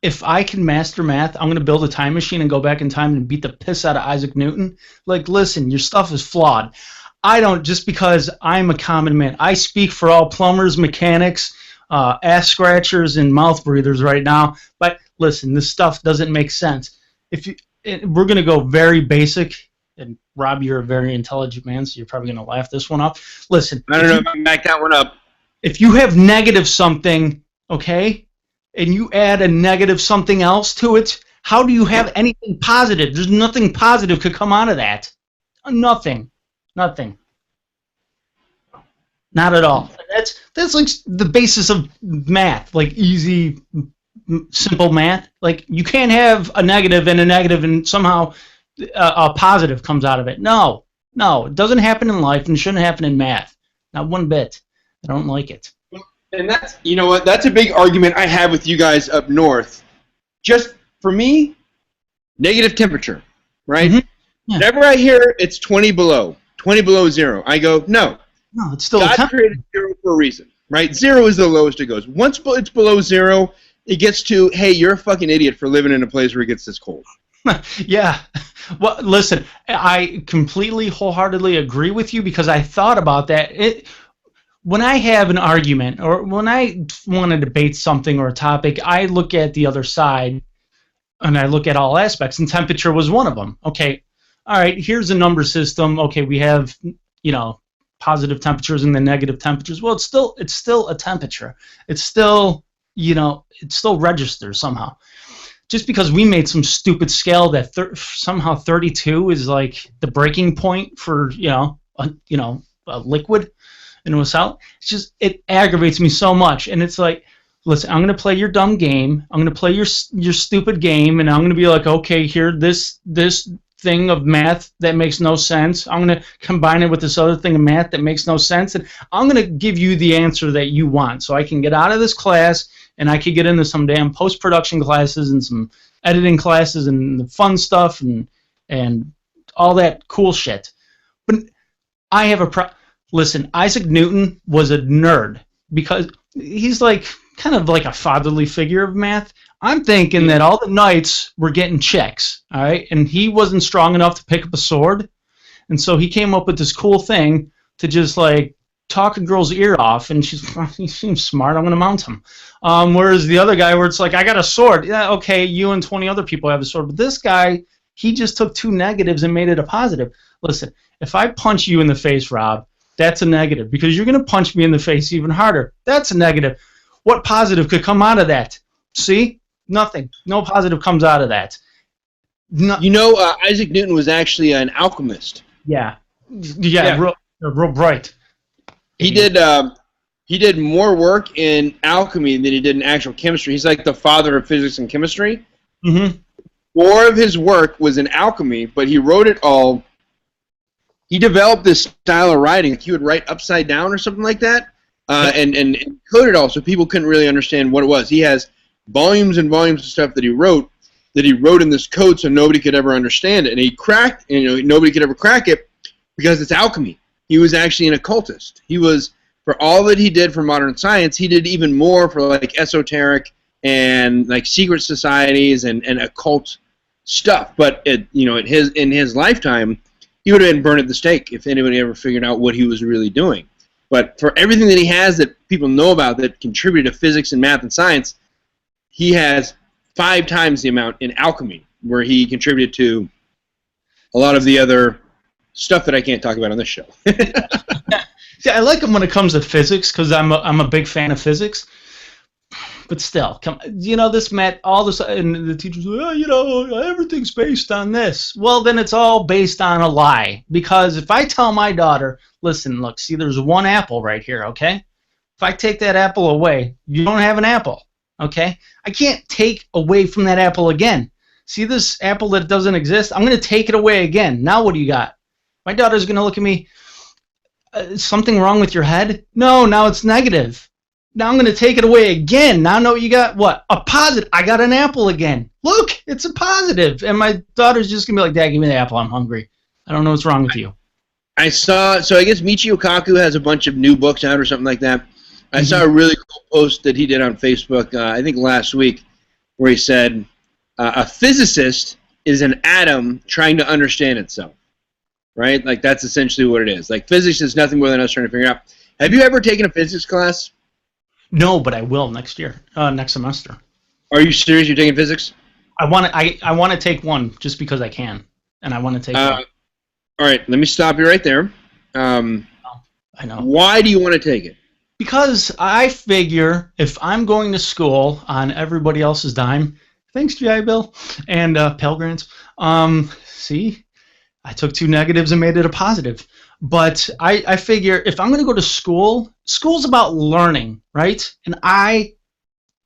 If I can master math, I'm going to build a time machine and go back in time and beat the piss out of Isaac Newton. Like, listen, your stuff is flawed. I don't, just because I'm a common man. I speak for all plumbers, mechanics, ass scratchers, and mouth breathers right now. But listen, this stuff doesn't make sense. We're going to go very basic. And Rob, you're a very intelligent man, so you're probably going to laugh this one up. Listen. I don't know if I can back that one up. If you have negative something, okay, and you add a negative something else to it, how do you have anything positive? There's nothing positive could come out of that. Nothing. Nothing. Not at all. That's like the basis of math, like easy, simple math. Like you can't have a negative and somehow a positive comes out of it. No, it doesn't happen in life and shouldn't happen in math. Not one bit. I don't like it. And that's, you know what, that's a big argument I have with you guys up north. Just, for me, negative temperature, right? Mm-hmm. Yeah. Whenever I hear it's 20 below zero, I go, no. No, it's still God created zero for a reason, right? Zero is the lowest it goes. Once it's below zero, it gets to, hey, you're a fucking idiot for living in a place where it gets this cold. Yeah. Well, listen, I completely, wholeheartedly agree with you because I thought about that. When I have an argument or when I want to debate something or a topic, I look at the other side and I look at all aspects, and temperature was one of them. Okay, all right, here's a number system. Okay, we have, positive temperatures and the negative temperatures. Well, it's still a temperature. It's still, it still registers somehow. Just because we made some stupid scale that somehow 32 is like the breaking point for, a liquid. And it was out. It's just, it aggravates me so much. And it's like, listen, I'm going to play your dumb game. I'm going to play your stupid game, and I'm going to be like, okay, here, this thing of math that makes no sense. I'm going to combine it with this other thing of math that makes no sense, and I'm going to give you the answer that you want so I can get out of this class and I could get into some damn post-production classes and some editing classes and the fun stuff and all that cool shit. But I have a listen, Isaac Newton was a nerd because he's like kind of like a fatherly figure of math. I'm thinking that all the knights were getting chicks, all right, and he wasn't strong enough to pick up a sword, and so he came up with this cool thing to just like talk a girl's ear off, and he seems smart. I'm gonna mount him. Whereas the other guy, where it's like, I got a sword. Yeah, okay, you and 20 other people have a sword, but this guy, he just took two negatives and made it a positive. Listen, if I punch you in the face, Rob, that's a negative because you're gonna punch me in the face even harder. That's a negative. What positive could come out of that? See? Nothing. No positive comes out of that. Isaac Newton was actually an alchemist. Yeah. Real bright. He did more work in alchemy than he did in actual chemistry. He's like the father of physics and chemistry. Mm-hmm. More of his work was in alchemy, but he wrote it all. He developed this style of writing. He would write upside down or something like that, and code it all so people couldn't really understand what it was. He has volumes and volumes of stuff that he wrote in this code so nobody could ever understand it. And he cracked, nobody could ever crack it because it's alchemy. He was actually an occultist. He was, for all that he did for modern science, he did even more for like esoteric and like secret societies and occult stuff. But in his lifetime, he would have been burned at the stake if anybody ever figured out what he was really doing. But for everything that he has that people know about that contributed to physics and math and science, he has 5 times the amount in alchemy, where he contributed to a lot of the other stuff that I can't talk about on this show. Yeah, I like him when it comes to physics because I'm a big fan of physics. But still, this Matt, all this, and the teacher's like, everything's based on this. Well, then it's all based on a lie. Because if I tell my daughter, listen, look, see, there's one apple right here, okay? If I take that apple away, you don't have an apple. Okay? I can't take away from that apple again. See this apple that doesn't exist? I'm going to take it away again. Now what do you got? My daughter's going to look at me, something wrong with your head? No, now it's negative. Now I'm going to take it away again. Now know you got what? A positive. I got an apple again. Look, it's a positive. And my daughter's just going to be like, Dad, give me the apple. I'm hungry. I don't know what's wrong with you. I guess Michio Kaku has a bunch of new books out or something like that. I saw a really cool post that he did on Facebook, I think last week, where he said, a physicist is an atom trying to understand itself, right? Like, that's essentially what it is. Like, physics is nothing more than us trying to figure out. Have you ever taken a physics class? No, but I will next semester. Are you serious? You're taking physics? I want to take one just because I can, and I want to take one. All right, let me stop you right there. I know. Why do you want to take it? Because I figure if I'm going to school on everybody else's dime, thanks, G.I. Bill, and Pell Grants, see, I took 2 negatives and made it a positive. But I figure if I'm going to go to school, school's about learning, right? And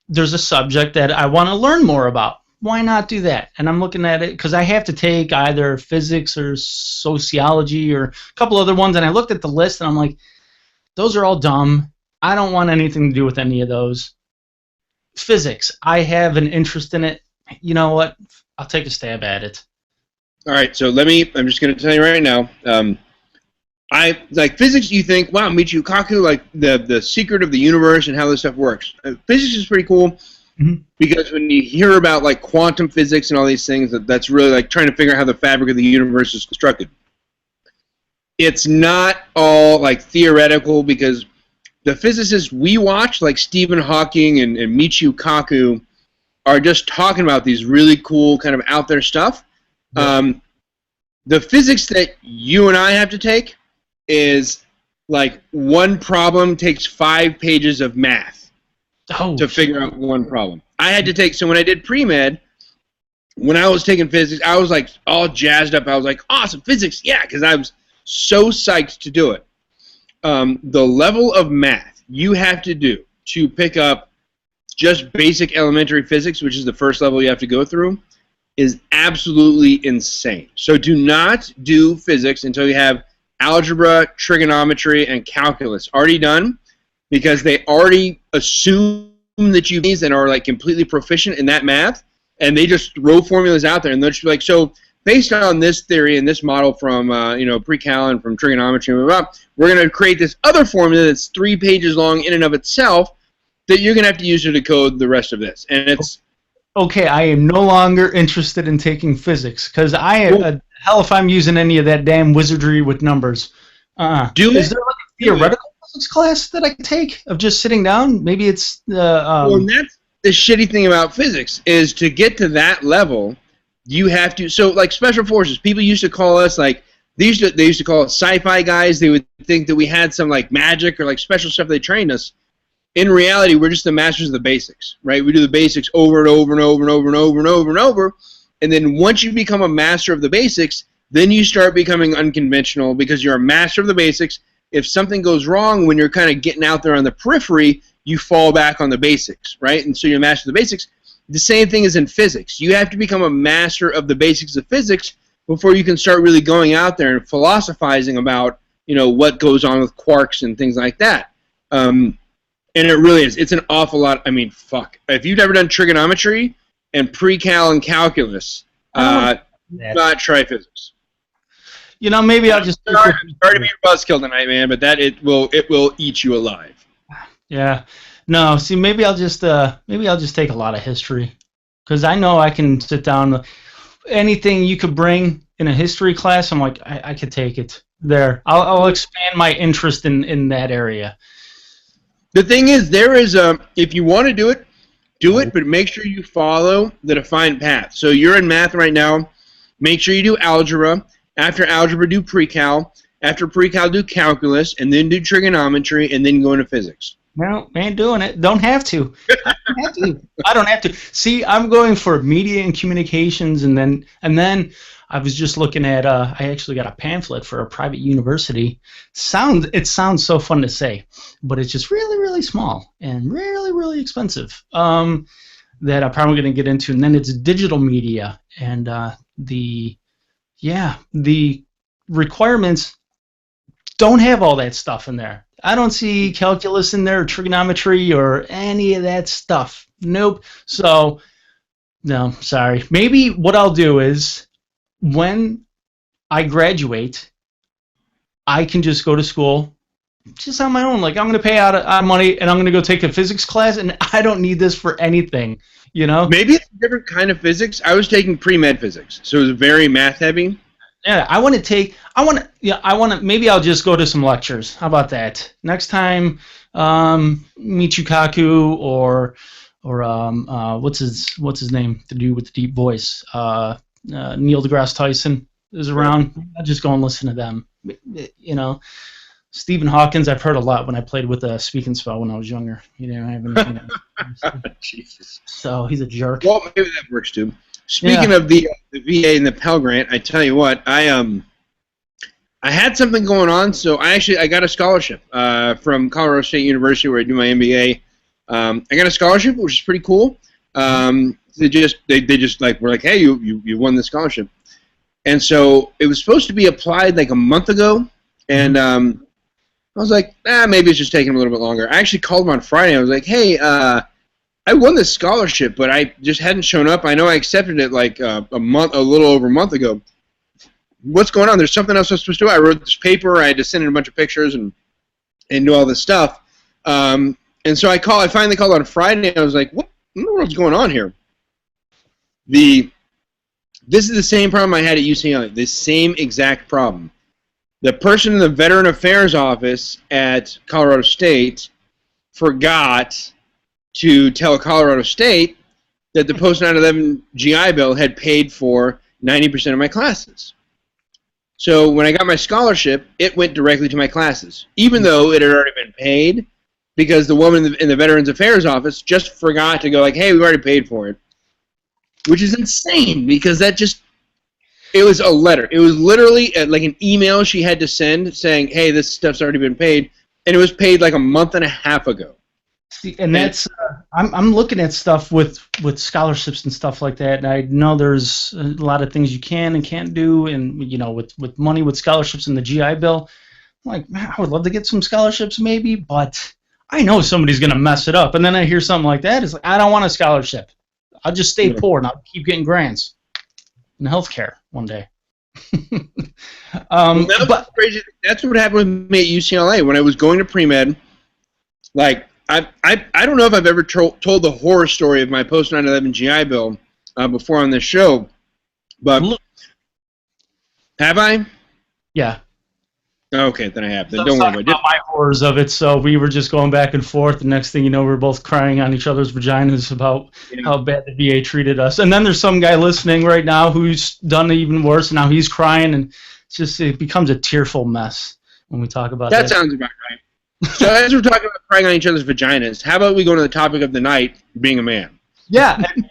there's a subject that I want to learn more about. Why not do that? And I'm looking at it because I have to take either physics or sociology or a couple other ones, and I looked at the list and I'm like, those are all dumb. I don't want anything to do with any of those. Physics, I have an interest in it. You know what? I'll take a stab at it. All right, so I'm just going to tell you right now. I like physics. You think, wow, Michio Kaku, like the secret of the universe and how this stuff works. Physics is pretty cool because when you hear about like quantum physics and all these things, that's really like trying to figure out how the fabric of the universe is constructed. It's not all like theoretical because the physicists we watch, like Stephen Hawking and Michio Kaku, are just talking about these really cool kind of out there stuff. Yeah. The physics that you and I have to take is like one problem takes 5 pages of math to figure out one problem. I had to take, so when I did pre-med, when I was taking physics, I was like all jazzed up. I was like, awesome, physics, yeah, because I was so psyched to do it. The level of math you have to do to pick up just basic elementary physics, which is the first level you have to go through, is absolutely insane. So do not do physics until you have algebra, trigonometry, and calculus already done, because they already assume that you and are like completely proficient in that math, and they just throw formulas out there, and they'll just be like, so based on this theory and this model from pre-cal and from trigonometry, blah, blah, blah, we're going to create this other formula that's 3 pages long in and of itself that you're going to have to use to decode the rest of this. And it's okay. I am no longer interested in taking physics because I am hell if I'm using any of that damn wizardry with numbers. Is there like a theoretical physics class that I can take of just sitting down? Maybe it's well, and that's the shitty thing about physics is to get to that level, you have to. So like special forces, people used to call us like they used to call us sci-fi guys. They would think that we had some like magic or like special stuff they trained us. In reality, we're just the masters of the basics, right? We do the basics over and over and over and over and over and over and over. And then once you become a master of the basics, then you start becoming unconventional because you're a master of the basics. If something goes wrong when you're kind of getting out there on the periphery, you fall back on the basics, right? And so you're a master of the basics. The same thing is in physics. You have to become a master of the basics of physics before you can start really going out there and philosophizing about, what goes on with quarks and things like that. And it really is. It's an awful lot. I mean, fuck. If you've never done trigonometry and pre-cal and calculus, not try physics. Maybe I'll just. Sorry to be your buzzkill tonight, man, but it will eat you alive. Yeah. No. See, maybe I'll just take a lot of history, because I know I can sit down. Anything you could bring in a history class, I'm like, I could take it there. I'll expand my interest in that area. The thing is, if you want to do it, but make sure you follow the defined path. So you're in math right now. Make sure you do algebra. After algebra, do pre-cal. After pre-cal, do calculus, and then do trigonometry, and then go into physics. No, ain't doing it. Don't have to. I don't have to. See, I'm going for media and communications, and then I was just looking at. I actually got a pamphlet for a private university. It sounds so fun to say, but it's just really, really small and really, really expensive. That I'm probably going to get into, and then it's digital media, and the requirements don't have all that stuff in there. I don't see calculus in there, or trigonometry, or any of that stuff. Nope. So, no, sorry. Maybe what I'll do is, when I graduate, I can just go to school just on my own. Like, I'm going to pay out money, and I'm going to go take a physics class, and I don't need this for anything, Maybe it's a different kind of physics. I was taking pre-med physics, so it was very math-heavy. Yeah, maybe I'll just go to some lectures. How about that? Next time, Michikaku or what's his name? The dude with the deep voice, Neil deGrasse Tyson is around. I'll just go and listen to them. Stephen Hawkins, I've heard a lot when I played with a Speak and Spell when I was younger. Jesus. So he's a jerk. Well, maybe that works too. Speaking of the VA and the Pell Grant, I tell you what, I had something going on, so I got a scholarship from Colorado State University where I do my MBA. I got a scholarship, which is pretty cool. They just were like, hey, you won the scholarship, and so it was supposed to be applied like a month ago, and I was like, maybe it's just taking a little bit longer. I actually called them on Friday. I was like, hey, I won this scholarship, but I just hadn't shown up. I know I accepted it like a little over a month ago. What's going on? There's something else I was supposed to do. I wrote this paper. I had to send in a bunch of pictures and do all this stuff. And so I finally called on Friday. I was like, what in the world's going on here? This is the same problem I had at UCLA. The same exact problem. The person in the Veteran Affairs office at Colorado State forgot to tell Colorado State that the post 9/11 GI Bill had paid for 90% of my classes. So when I got my scholarship, it went directly to my classes, even though it had already been paid, because the woman in the Veterans Affairs office just forgot to go like, hey, we've already paid for it, which is insane, because it was a letter. It was literally like an email she had to send saying, hey, this stuff's already been paid, and it was paid like a month and a half ago. See, and that's I'm looking at stuff with scholarships and stuff like that, and I know there's a lot of things you can and can't do, and with money with scholarships and the GI Bill, I'm like, man, I would love to get some scholarships maybe, but I know somebody's gonna mess it up, and then I hear something like that, it's like I don't want a scholarship. I'll just stay poor and I'll keep getting grants in healthcare one day. But crazy. That's what happened with me at UCLA when I was going to pre-med. Like, I don't know if I've ever told the horror story of my post 9/11 GI Bill before on this show, but have I? Yeah. Okay, then I have. Then So don't worry about my horrors of it. So we were just going back and forth. The next thing you know, we were both crying on each other's vaginas about how bad the VA treated us. And then there's some guy listening right now who's done even worse, and now he's crying, and it becomes a tearful mess when we talk about that. That sounds about right. So as we're talking about crying on each other's vaginas, how about we go to the topic of the night, being a man? Yeah. And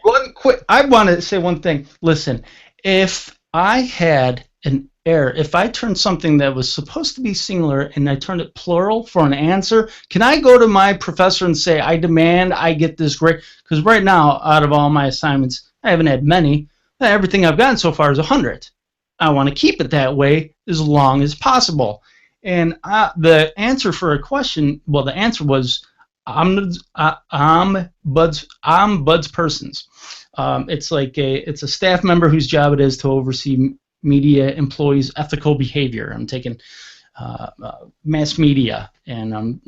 I want to say one thing. Listen, if I had an error, if I turned something that was supposed to be singular and I turned it plural for an answer, can I go to my professor and say, I demand I get this grade? Because right now, out of all my assignments, I haven't had many. Everything I've gotten so far is 100. I want to keep it that way as long as possible. And the answer for a question, well, the answer was, I'm Bud's Persons. It's like it's a staff member whose job it is to oversee media employees' ethical behavior. I'm taking mass media, and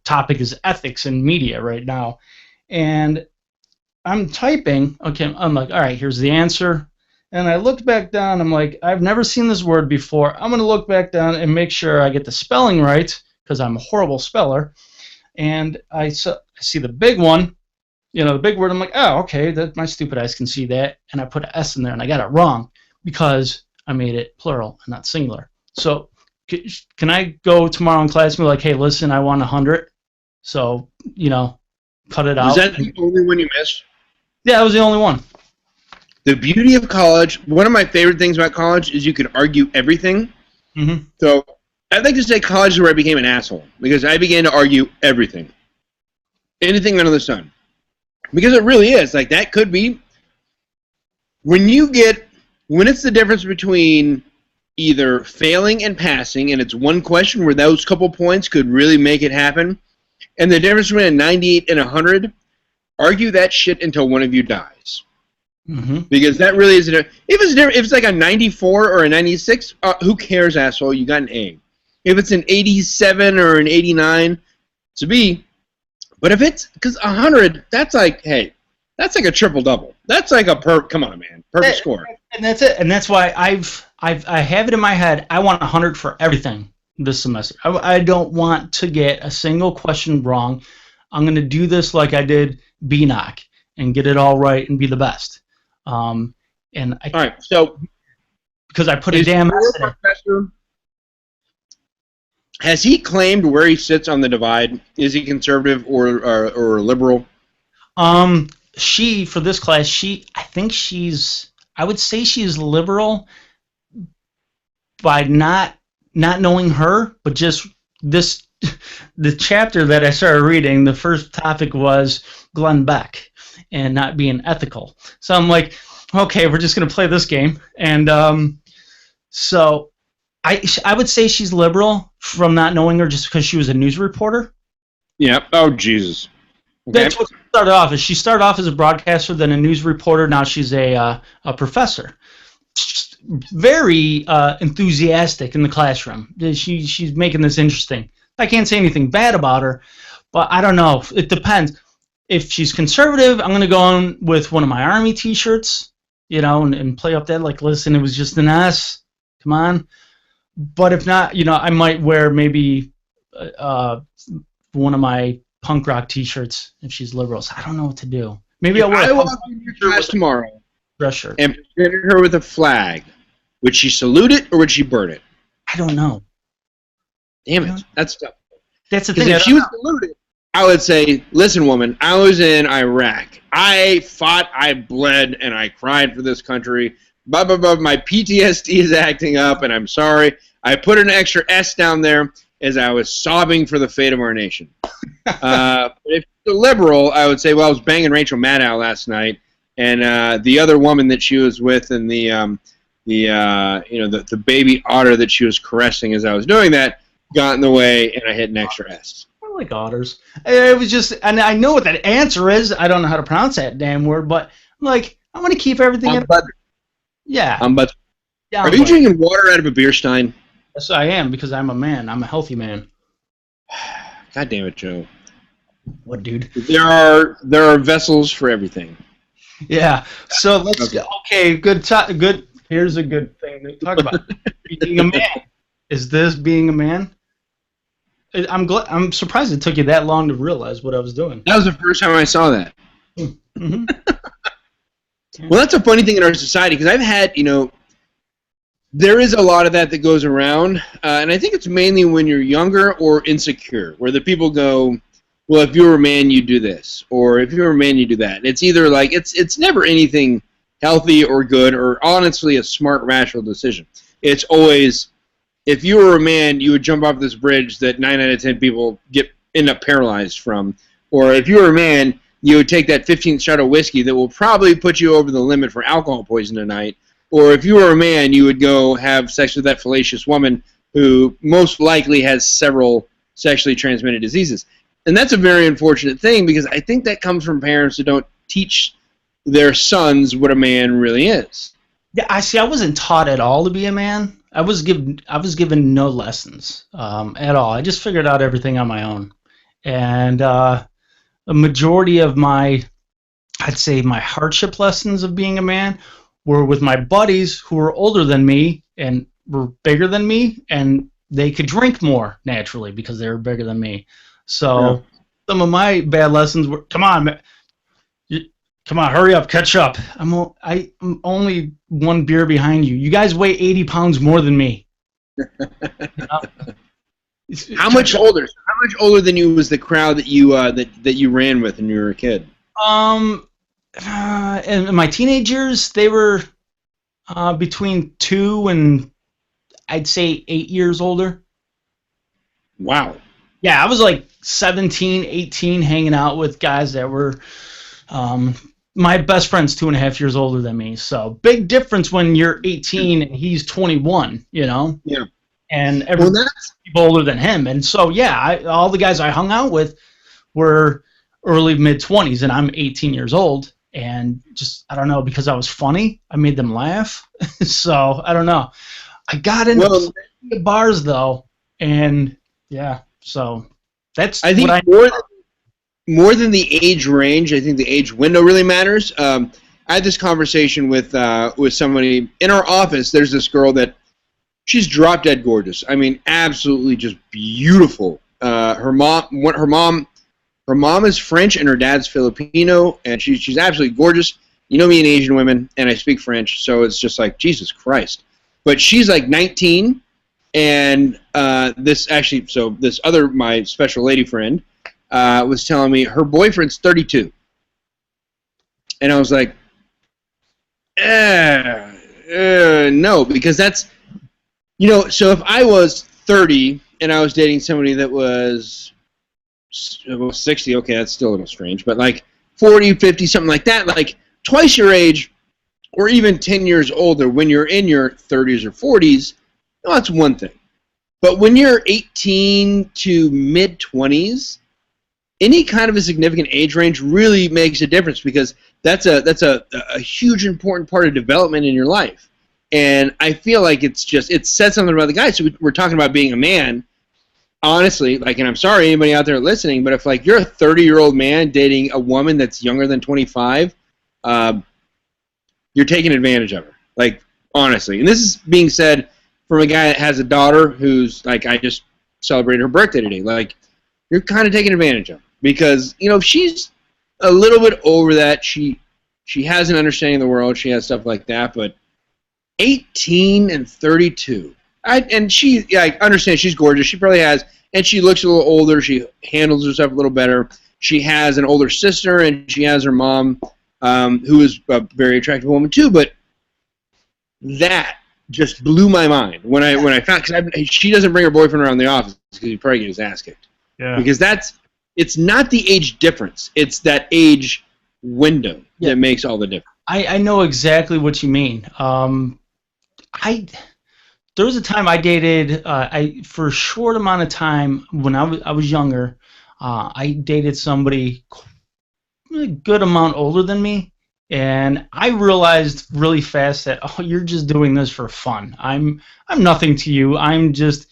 topic is ethics in media right now. And I'm typing. Okay, I'm like, all right, here's the answer. And I looked back down. I'm like, I've never seen this word before. I'm going to look back down and make sure I get the spelling right because I'm a horrible speller. And I see the big one, the big word. I'm like, oh, okay, my stupid eyes can see that. And I put an S in there, and I got it wrong because I made it plural and not singular. So can I go tomorrow in class and be like, hey, listen, I want 100. So, cut it out. Was that the only one you missed? Yeah, it was the only one. The beauty of college, one of my favorite things about college is you can argue everything. Mm-hmm. So I'd like to say college is where I became an asshole because I began to argue everything. Anything under the sun. Because it really is. Like, that could be. When it's the difference between either failing and passing, and it's one question where those couple points could really make it happen, and the difference between a 98 and 100, argue that shit until one of you dies. Mm-hmm. Because that really is if it's like a 94 or a 96, who cares, asshole? You got an A. If it's an 87 or an 89, it's a B. But if it's because 100, that's like, hey, that's like a triple double. That's like come on, man, perfect score. And that's it. And that's why I have it in my head. I want 100 for everything this semester. I don't want to get a single question wrong. I'm going to do this like I did BNOC and get it all right and be the best. All right, so because I put a damn S in it. Has he claimed where he sits on the divide? Is he conservative or liberal? For this class, I would say she's liberal by not knowing her, but just the chapter that I started reading, the first topic was Glenn Beck and not being ethical. So I'm like, okay, we're just going to play this game. And so I would say she's liberal from not knowing her just because she was a news reporter. Yeah. Oh, Jesus. Okay. That's what she started off as. She started off as a broadcaster, then a news reporter. Now she's a professor. Very enthusiastic in the classroom. She's making this interesting. I can't say anything bad about her, but I don't know. It depends. If she's conservative, I'm going to go on with one of my Army T-shirts, and play up that, like, listen, it was just an S. Come on. But if not, I might wear maybe one of my punk rock T-shirts if she's liberal. So I don't know what to do. Maybe I'll wear I walk in your class tomorrow dress shirt and presented her with a flag. Would she salute it or would she burn it? I don't know. Damn it. That's tough. That's the thing. If she was saluted, I would say, listen, woman, I was in Iraq. I fought, I bled, and I cried for this country. My PTSD is acting up, and I'm sorry. I put an extra S down there. as I was sobbing for the fate of our nation. If the liberal, I would say, well, I was banging Rachel Maddow last night, and the other woman that she was with, and the baby otter that she was caressing as I was doing that, got in the way, and I hit an extra S. I like otters. It was just, and I know what that answer is. I don't know how to pronounce that damn word, but I'm like, I want to keep everything in. Yeah. Yeah, Are you drinking water out of a beer stein? Yes, I am, because I'm a man. I'm a healthy man. God damn it, Joe. What, dude? There are vessels for everything. Yeah. So let's go. Okay, good. Here's a good thing to talk about. Being a man. Is this being a man? I'm surprised it took you that long to realize what I was doing. That was the first time I saw that. Mm-hmm. Well, that's a funny thing in our society, because I've had, there is a lot of that goes around, and I think it's mainly when you're younger or insecure, where the people go, well, if you were a man, you'd do this, or if you were a man, you'd do that. It's either like, it's never anything healthy or good or honestly a smart, rational decision. It's always, if you were a man, you would jump off this bridge that 9 out of 10 people end up paralyzed from, or if you were a man, you would take that 15th shot of whiskey that will probably put you over the limit for alcohol poisoning tonight. Or if you were a man, you would go have sex with that fallacious woman who most likely has several sexually transmitted diseases. And that's a very unfortunate thing, because I think that comes from parents who don't teach their sons what a man really is. Yeah, I wasn't taught at all to be a man. I was given no lessons at all. I just figured out everything on my own. And a majority of I'd say my hardship lessons of being a man were with my buddies who were older than me and were bigger than me, and they could drink more naturally because they were bigger than me. So some of my bad lessons were, come on, hurry up, catch up. I'm only one beer behind you. You guys weigh 80 pounds more than me. How much older? How much older than you was the crowd that you that you ran with when you were a kid? In my teenage years, they were between 2 and I'd say 8 years older. Wow. Yeah, I was like 17, 18, hanging out with guys that were my best friend's 2.5 years older than me. So big difference when you're 18 and he's 21. Yeah. And everyone's people older than him. And so yeah, all the guys I hung out with were early mid-20s, and I'm 18 years old. And just, I don't know, because I was funny, I made them laugh. So, I don't know. I got into the bars, though, and, yeah, so that's I think what more than the age range, I think the age window really matters. I had this conversation with somebody in our office. There's this girl that, she's drop-dead gorgeous. I mean, absolutely just beautiful. Her mom is French and her dad's Filipino, and she's absolutely gorgeous. You know me and Asian women, and I speak French, so it's just like, Jesus Christ. But she's like 19, and my special lady friend was telling me her boyfriend's 32. And I was like, no, because that's, so if I was 30 and I was dating somebody that was 60, okay, that's still a little strange, but like 40, 50, something like that, like twice your age or even 10 years older when you're in your 30s or 40s, that's one thing. But when you're 18 to mid-20s, any kind of a significant age range really makes a difference, because that's a huge important part of development in your life. And I feel like it said something about the guy. So we're talking about being a man. Honestly, like, and I'm sorry anybody out there listening, but if like you're a 30-year-old man dating a woman that's younger than 25, you're taking advantage of her. Like, honestly. And this is being said from a guy that has a daughter who's like, I just celebrated her birthday today. Like, you're kind of taking advantage of her, because if she's a little bit over that, she has an understanding of the world, she has stuff like that, but 18 and 32. I understand she's gorgeous. She probably has, and she looks a little older. She handles herself a little better. She has an older sister, and she has her mom, who is a very attractive woman too. But that just blew my mind when I found, because she doesn't bring her boyfriend around the office because he'd probably get his ass kicked. Yeah. Because it's not the age difference, it's that age window that makes all the difference. I know exactly what you mean. There was a time I dated for a short amount of time when I was younger. I dated somebody a good amount older than me, and I realized really fast that you're just doing this for fun. I'm nothing to you. I'm just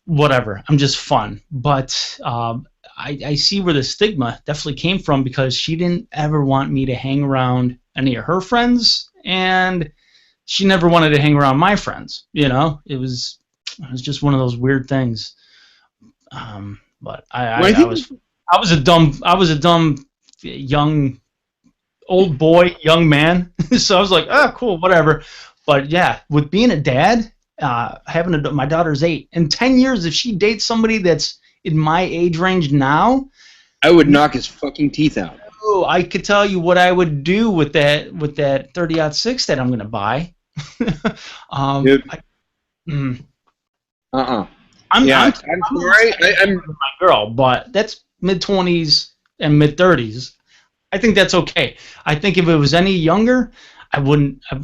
whatever. I'm just fun. But I see where the stigma definitely came from, because she didn't ever want me to hang around any of her friends, and she never wanted to hang around my friends. You know, it was just one of those weird things. But I was a dumb young old boy, young man. So I was like, oh, cool, whatever. But yeah, with being a dad, my daughter's 8. In 10 years, if she dates somebody that's in my age range now, I would knock his fucking teeth out. Oh, I could tell you what I would do with that 30-06 that I'm gonna buy. I'm sorry. I'm my girl, but that's mid-20s and mid-30s. I think that's okay. I think if it was any younger, I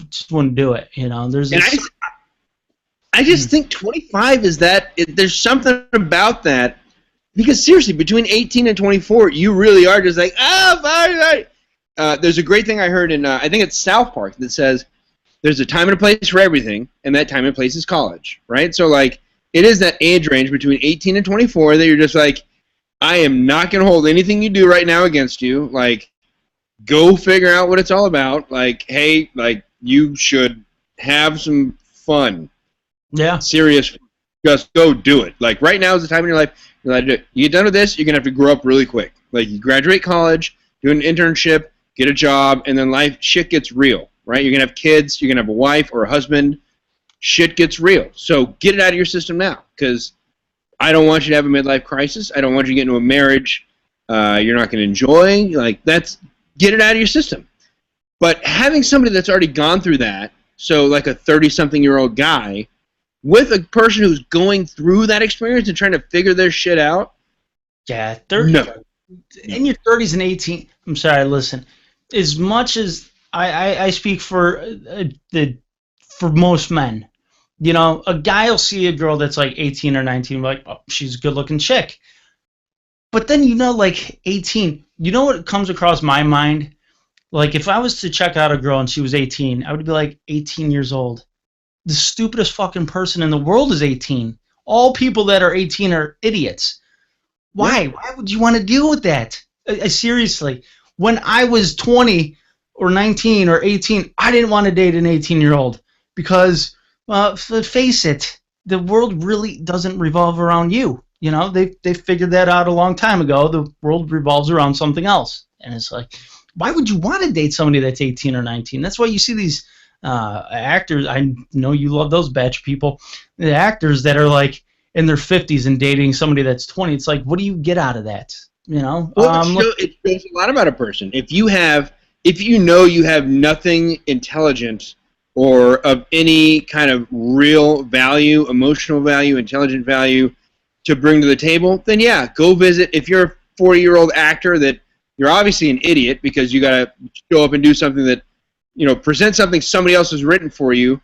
just wouldn't do it. You know, I just think 25 is that. There's something about that, because seriously, between 18 and 24, you really are just like, fine. There's a great thing I heard in I think it's South Park that says there's a time and a place for everything, and that time and place is college, right? So like, it is that age range between 18 and 24 that you're just like, I am not going to hold anything you do right now against you. Like, go figure out what it's all about. Like, hey, like, you should have some fun. Yeah. Serious. Just go do it. Like, right now is the time in your life you're allowed to do it. You get done with this, you're going to have to grow up really quick. Like, you graduate college, do an internship, get a job, and then shit gets real, right? You're going to have kids, you're going to have a wife or a husband. Shit gets real. So get it out of your system now, because I don't want you to have a midlife crisis. I don't want you to get into a marriage you're not going to enjoy. Like, get it out of your system. But having somebody that's already gone through that, so like a 30-something-year-old guy, with a person who's going through that experience and trying to figure their shit out. Yeah, 30. No. In your 30s and 18. I'm sorry. Listen, as much as I speak for most men, you know, a guy will see a girl that's like 18 or 19, like, oh, she's a good-looking chick. But then, you know, like 18, you know what comes across my mind? Like, if I was to check out a girl and she was 18, I would be like, 18 years old. The stupidest fucking person in the world is 18. All people that are 18 are idiots. Why? Why would you want to deal with that? Seriously. When I was 20 or 19 or 18, I didn't want to date an 18-year-old because, face it, the world really doesn't revolve around you. You know, they figured that out a long time ago. The world revolves around something else. And it's like, why would you want to date somebody that's 18 or 19? That's why you see these actors. I know you love those batch people. The actors that are like in their 50s and dating somebody that's 20. It's like, what do you get out of that? You know? Well, it shows a lot about a person. If you know you have nothing intelligent or of any kind of real value, emotional value, intelligent value to bring to the table, then yeah, go visit. If you're a 40-year-old actor that you're obviously an idiot because you got to show up and do something that, you know, present something somebody else has written for you,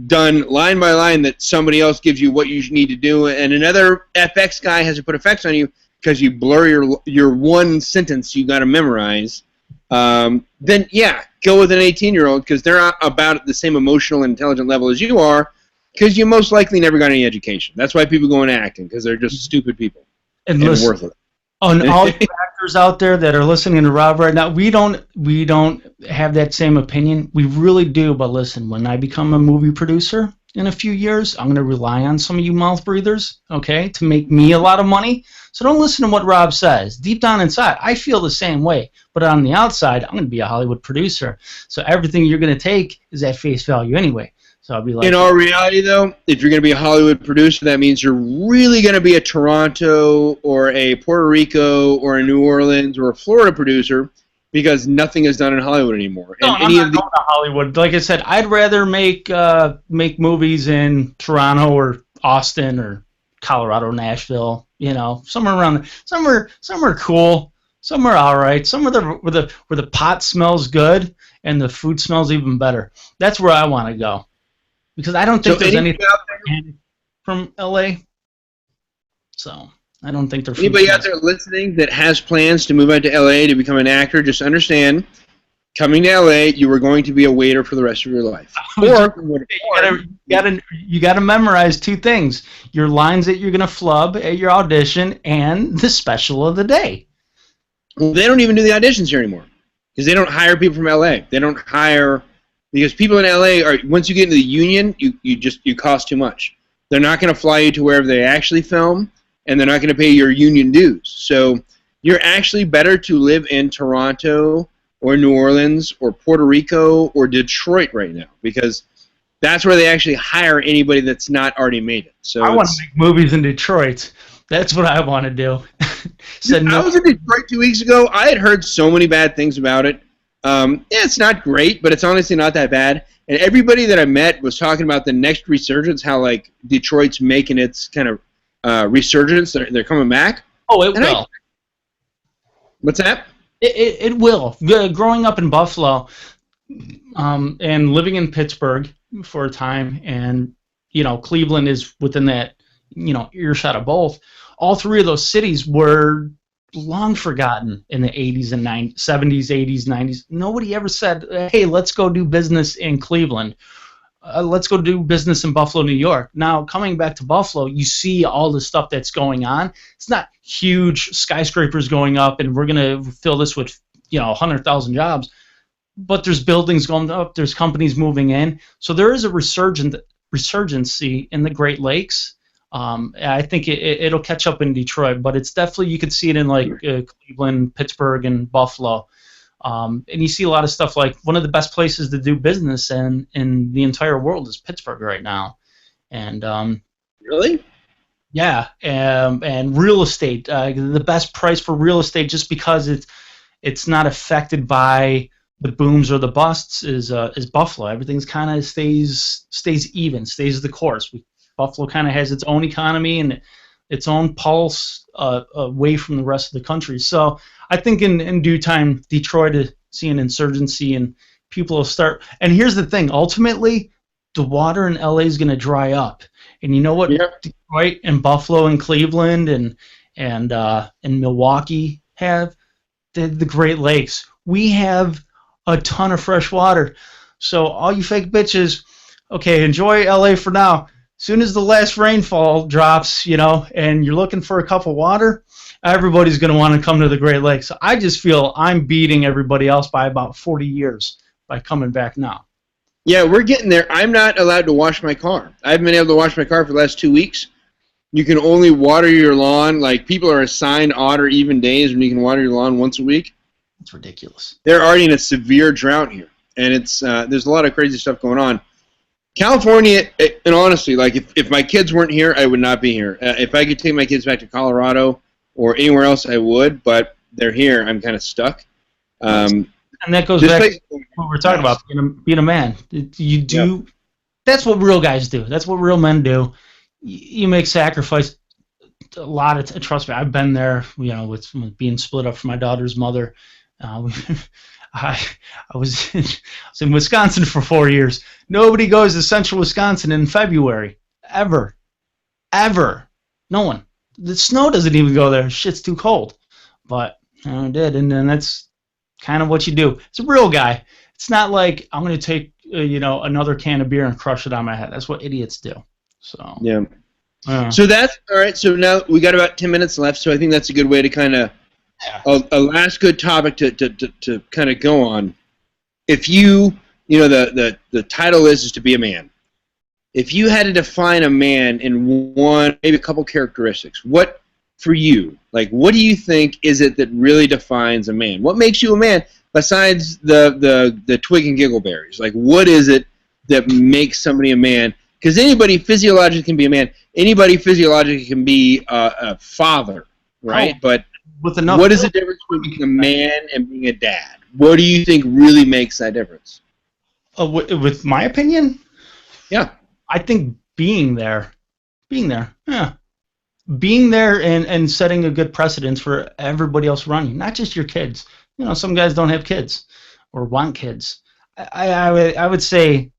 done line by line that somebody else gives you what you need to do, and another FX guy has to put effects on you because you blur your one sentence you got to memorize, then yeah, go with an 18-year-old because they're about at the same emotional and intelligent level as you are, because you most likely never got any education. That's why people go into acting, because they're just stupid people and worthless. And all you actors out there that are listening to Rob right now, we don't have that same opinion. We really do. But listen, when I become a movie producer in a few years, I'm going to rely on some of you mouth breathers, okay, to make me a lot of money. So don't listen to what Rob says. Deep down inside, I feel the same way. But on the outside, I'm going to be a Hollywood producer. So everything you're going to take is at face value anyway. So I'll be like, in all reality, though, if you're going to be a Hollywood producer, that means you're really going to be a Toronto or a Puerto Rico or a New Orleans or a Florida producer, because nothing is done in Hollywood anymore. No, And I'm not going to Hollywood. Like I said, I'd rather make movies in Toronto or Austin or Colorado, Nashville. You know, somewhere around there. Some are cool. Some are all right. Some where the pot smells good and the food smells even better. That's where I want to go, because I don't think there's anything from LA. So I don't think they're. Anybody out there listening that has plans to move out to LA to become an actor, just understand, coming to LA, you are going to be a waiter for the rest of your life. Or you gotta memorize two things: your lines that you're gonna flub at your audition, and the special of the day. Well, they don't even do the auditions here anymore because they don't hire people from LA. They don't hire because people in LA are, once you get into the union, you cost too much. They're not going to fly you to wherever they actually film, and they're not going to pay your union dues. So you're actually better to live in Toronto or New Orleans or Puerto Rico or Detroit right now, because that's where they actually hire anybody that's not already made it. So I want to make movies in Detroit. That's what I want to do. I was in Detroit 2 weeks ago. I had heard so many bad things about it. Yeah, it's not great, but it's honestly not that bad. And everybody that I met was talking about the next resurgence, how like Detroit's making its kind of resurgence. They're coming back. Oh, it will. What's that? It will. Growing up in Buffalo and living in Pittsburgh for a time, and Cleveland is within that earshot of both. All three of those cities were long forgotten in the 80s and 90s, 70s, 80s, 90s. Nobody ever said, hey, let's go do business in Cleveland. Let's go do business in Buffalo, New York. Now, coming back to Buffalo, you see all the stuff that's going on. It's not huge skyscrapers going up, and we're going to fill this with 100,000 jobs. But there's buildings going up. There's companies moving in. So there is a resurgency in the Great Lakes. I think it'll catch up in Detroit, but it's definitely, you could see it in like Cleveland, Pittsburgh, and Buffalo. And you see a lot of stuff like one of the best places to do business in the entire world is Pittsburgh right now. And really? Yeah, and real estate, the best price for real estate, just because it's not affected by the booms or the busts, is Buffalo. Everything's kind of stays even, stays the course. Buffalo kind of has its own economy and its own pulse away from the rest of the country. So I think in due time, Detroit will see an insurgency and people will start. And here's the thing: ultimately, the water in LA is going to dry up. And you know what? Yep. Detroit and Buffalo and Cleveland and Milwaukee have the Great Lakes. We have a ton of fresh water. So all you fake bitches, okay, enjoy LA for now. Soon as the last rainfall drops, and you're looking for a cup of water, everybody's going to want to come to the Great Lakes. So I just feel I'm beating everybody else by about 40 years by coming back now. Yeah, we're getting there. I'm not allowed to wash my car. I haven't been able to wash my car for the last 2 weeks. You can only water your lawn. Like, people are assigned odd or even days when you can water your lawn once a week. That's ridiculous. They're already in a severe drought here, and it's there's a lot of crazy stuff going on. California, and honestly, like if my kids weren't here, I would not be here. If I could take my kids back to Colorado or anywhere else, I would, but they're here. I'm kind of stuck. And that goes back to what we're talking about, being a man. You do. Yep. That's what real guys do. That's what real men do. You make sacrifice. A lot of trust me, I've been there. With being split up from my daughter's mother. I was in Wisconsin for 4 years. Nobody goes to central Wisconsin in February. Ever. No one. The snow doesn't even go there. Shit's too cold. But I did, and then that's kind of what you do. It's a real guy. It's not like I'm going to take another can of beer and crush it on my head. That's what idiots do. So yeah. So that's all right. So now we got about 10 minutes left. So I think that's a good way to kind of a last good topic to kind of go on. If the title is to be a man. If you had to define a man in one, maybe a couple characteristics, what for you? Like, what do you think is it that really defines a man? What makes you a man besides the twig and giggleberries? Like, what is it that makes somebody a man? Because anybody physiologically can be a man. Anybody physiologically can be a father, right? Oh, but with enough. What is the difference between being a man and being a dad? What do you think really makes that difference? With my opinion, Yeah. I think being there, yeah, being there and setting a good precedence for everybody else around you, not just your kids. You know, some guys don't have kids or want kids. I would say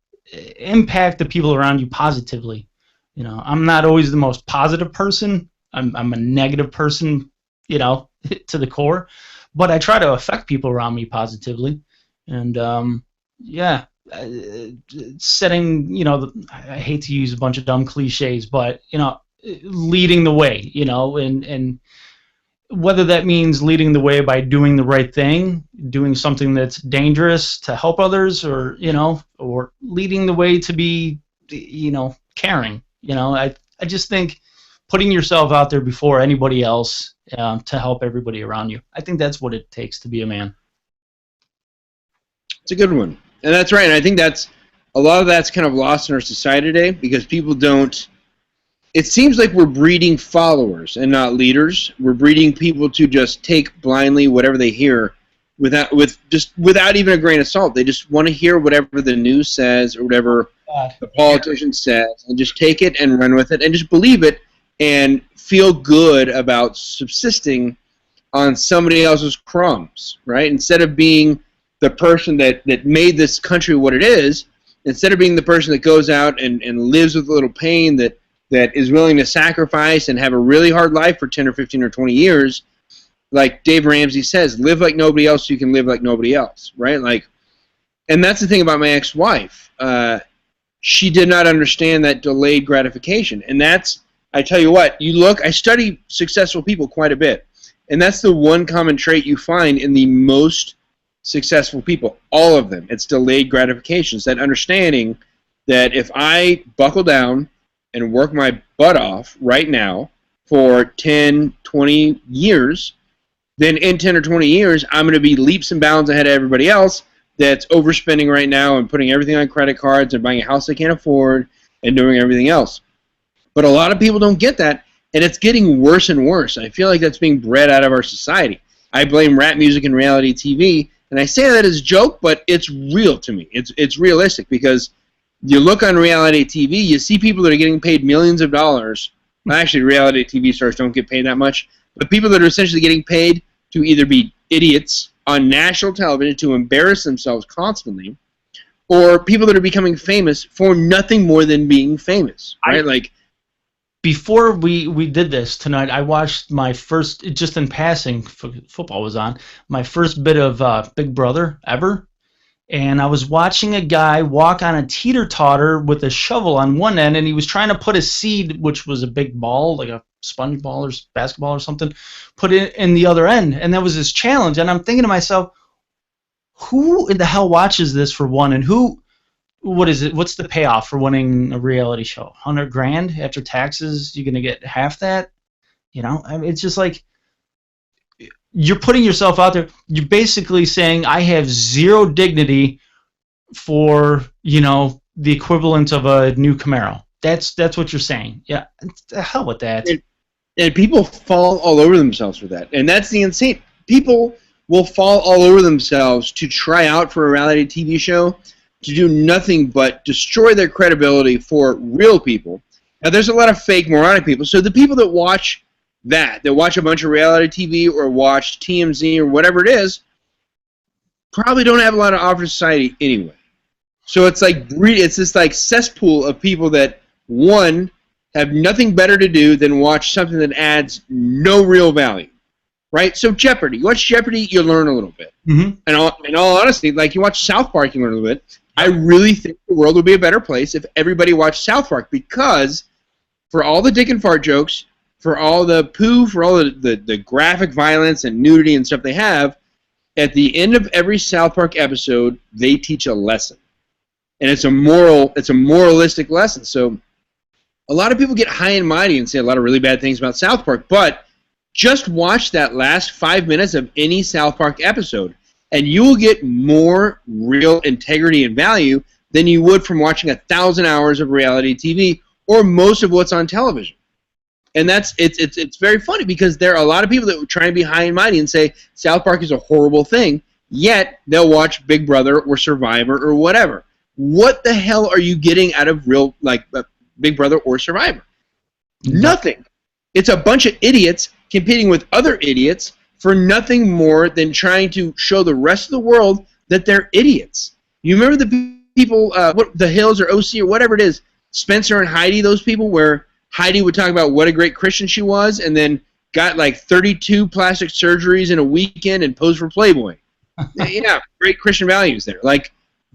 impact the people around you positively. You know, I'm not always the most positive person. I'm a negative person, you know, to the core, but I try to affect people around me positively. And yeah, setting, you know, I hate to use a bunch of dumb cliches, but you know, leading the way, you know, and whether that means leading the way by doing the right thing, doing something that's dangerous to help others, or you know, or leading the way to be, you know, caring. You know, I just think putting yourself out there before anybody else to help everybody around you. I think that's what it takes to be a man. It's a good one. And that's right. And I think that's a lot of that's kind of lost in our society today because people don't. It seems like we're breeding followers and not leaders. We're breeding people to just take blindly whatever they hear without even a grain of salt. They just want to hear whatever the news says or whatever the politician says and just take it and run with it and just believe it and feel good about subsisting on somebody else's crumbs, right? Instead of being the person that made this country what it is, instead of being the person that goes out and lives with a little pain that is willing to sacrifice and have a really hard life for 10 or 15 or 20 years, like Dave Ramsey says, live like nobody else so you can live like nobody else, right? Like, and that's the thing about my ex-wife. She did not understand that delayed gratification. And that's, I tell you what, I study successful people quite a bit, and that's the one common trait you find in the most successful people, all of them. It's delayed gratification. It's that understanding that if I buckle down and work my butt off right now for 10, 20 years, then in 10 or 20 years, I'm going to be leaps and bounds ahead of everybody else that's overspending right now and putting everything on credit cards and buying a house they can't afford and doing everything else. But a lot of people don't get that, and it's getting worse and worse. I feel like that's being bred out of our society. I blame rap music and reality TV, and I say that as a joke, but it's real to me. It's realistic because you look on reality TV, you see people that are getting paid millions of dollars. Well, actually, reality TV stars don't get paid that much, but people that are essentially getting paid to either be idiots on national television to embarrass themselves constantly, or people that are becoming famous for nothing more than being famous, right? Before we did this tonight, I watched my first, just in passing, football was on, my first bit of Big Brother ever. And I was watching a guy walk on a teeter-totter with a shovel on one end, and he was trying to put a seed, which was a big ball, like a sponge ball or basketball or something, put it in the other end. And that was his challenge. And I'm thinking to myself, who in the hell watches this for one? And what is it? What's the payoff for winning a reality show? $100,000 after taxes? You're going to get half that? You know, I mean, it's just like, you're putting yourself out there. You're basically saying, I have zero dignity for, you know, the equivalent of a new Camaro. That's what you're saying. Yeah, the hell with that. And people fall all over themselves for that. And that's the insane. People will fall all over themselves to try out for a reality TV show, to do nothing but destroy their credibility for real people. Now, there's a lot of fake, moronic people. So the people that watch that watch a bunch of reality TV or watch TMZ or whatever it is, probably don't have a lot of offer to society anyway. So it's like it's this like cesspool of people that, one, have nothing better to do than watch something that adds no real value, right? So Jeopardy. You watch Jeopardy, you learn a little bit. Mm-hmm. And in all honesty, like you watch South Park, you learn a little bit. I really think the world would be a better place if everybody watched South Park, because for all the dick and fart jokes, for all the poo, for all the graphic violence and nudity and stuff they have, at the end of every South Park episode, they teach a lesson. And it's a moralistic lesson. So a lot of people get high and mighty and say a lot of really bad things about South Park, but just watch that last 5 minutes of any South Park episode, and you will get more real integrity and value than you would from watching 1,000 hours of reality TV or most of what's on television. And it's very funny because there are a lot of people that try and be high and mighty and say South Park is a horrible thing, yet they'll watch Big Brother or Survivor or whatever. What the hell are you getting out of real Big Brother or Survivor? Nothing. It's a bunch of idiots competing with other idiots for nothing more than trying to show the rest of the world that they're idiots. You remember the people, the Hills or OC or whatever it is, Spencer and Heidi, those people where Heidi would talk about what a great Christian she was and then got like 32 plastic surgeries in a weekend and posed for Playboy. Yeah, great Christian values there. Like,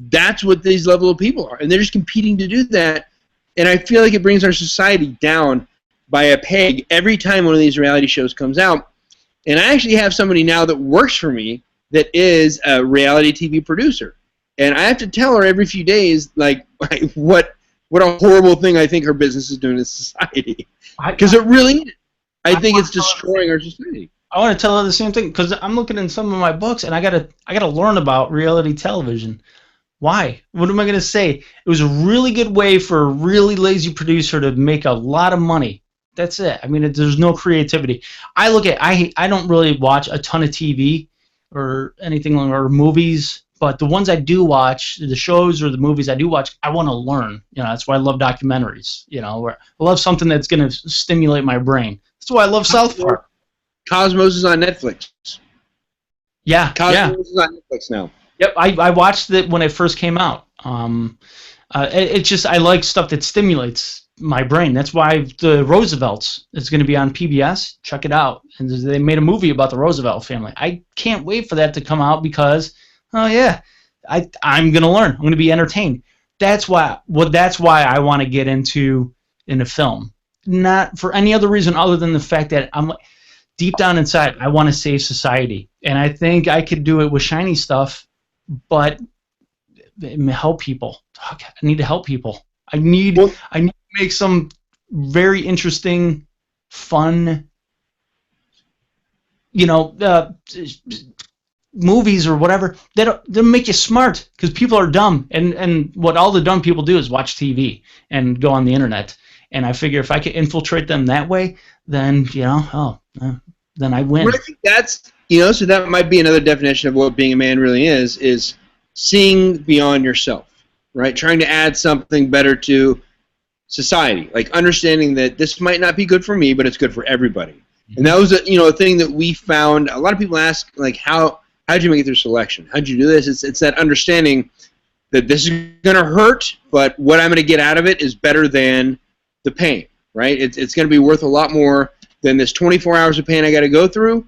that's what these level of people are. And they're just competing to do that. And I feel like it brings our society down by a peg every time one of these reality shows comes out. And I actually have somebody now that works for me that is a reality TV producer. And I have to tell her every few days, like what a horrible thing I think her business is doing to society. Because it really is. I think it's destroying our society. I want to tell her the same thing because I'm looking in some of my books and I gotta learn about reality television. Why? What am I gonna say? It was a really good way for a really lazy producer to make a lot of money. That's it. I mean, there's no creativity. I don't really watch a ton of TV or anything or movies, but the ones I do watch, the shows or the movies I do watch, I want to learn. You know, that's why I love documentaries. You know, where I love something that's going to stimulate my brain. That's why I love South Park. Cosmos is on Netflix. Yeah, Cosmos is on Netflix now. Yep, I watched it when it first came out. It's just I like stuff that stimulates my brain. That's why the Roosevelts is going to be on PBS. Check it out. And they made a movie about the Roosevelt family. I can't wait for that to come out because, oh yeah, I'm going to learn. I'm going to be entertained. That's why I want to get into film. Not for any other reason other than the fact that I'm deep down inside, I want to save society. And I think I could do it with shiny stuff, but help people. I need to help people. I need to make some very interesting, fun, movies or whatever that'll make you smart because people are dumb, and what all the dumb people do is watch TV and go on the internet. And I figure if I could infiltrate them that way, then then I win. Well, I think that's so that might be another definition of what being a man really is seeing beyond yourself, right? Trying to add something better to society, like understanding that this might not be good for me, but it's good for everybody. And that was a thing that we found. A lot of people ask, like, how'd you make it through selection? How'd you do this? It's that understanding that this is gonna hurt, but what I'm gonna get out of it is better than the pain, right? It's gonna be worth a lot more than this 24 hours of pain I got to go through.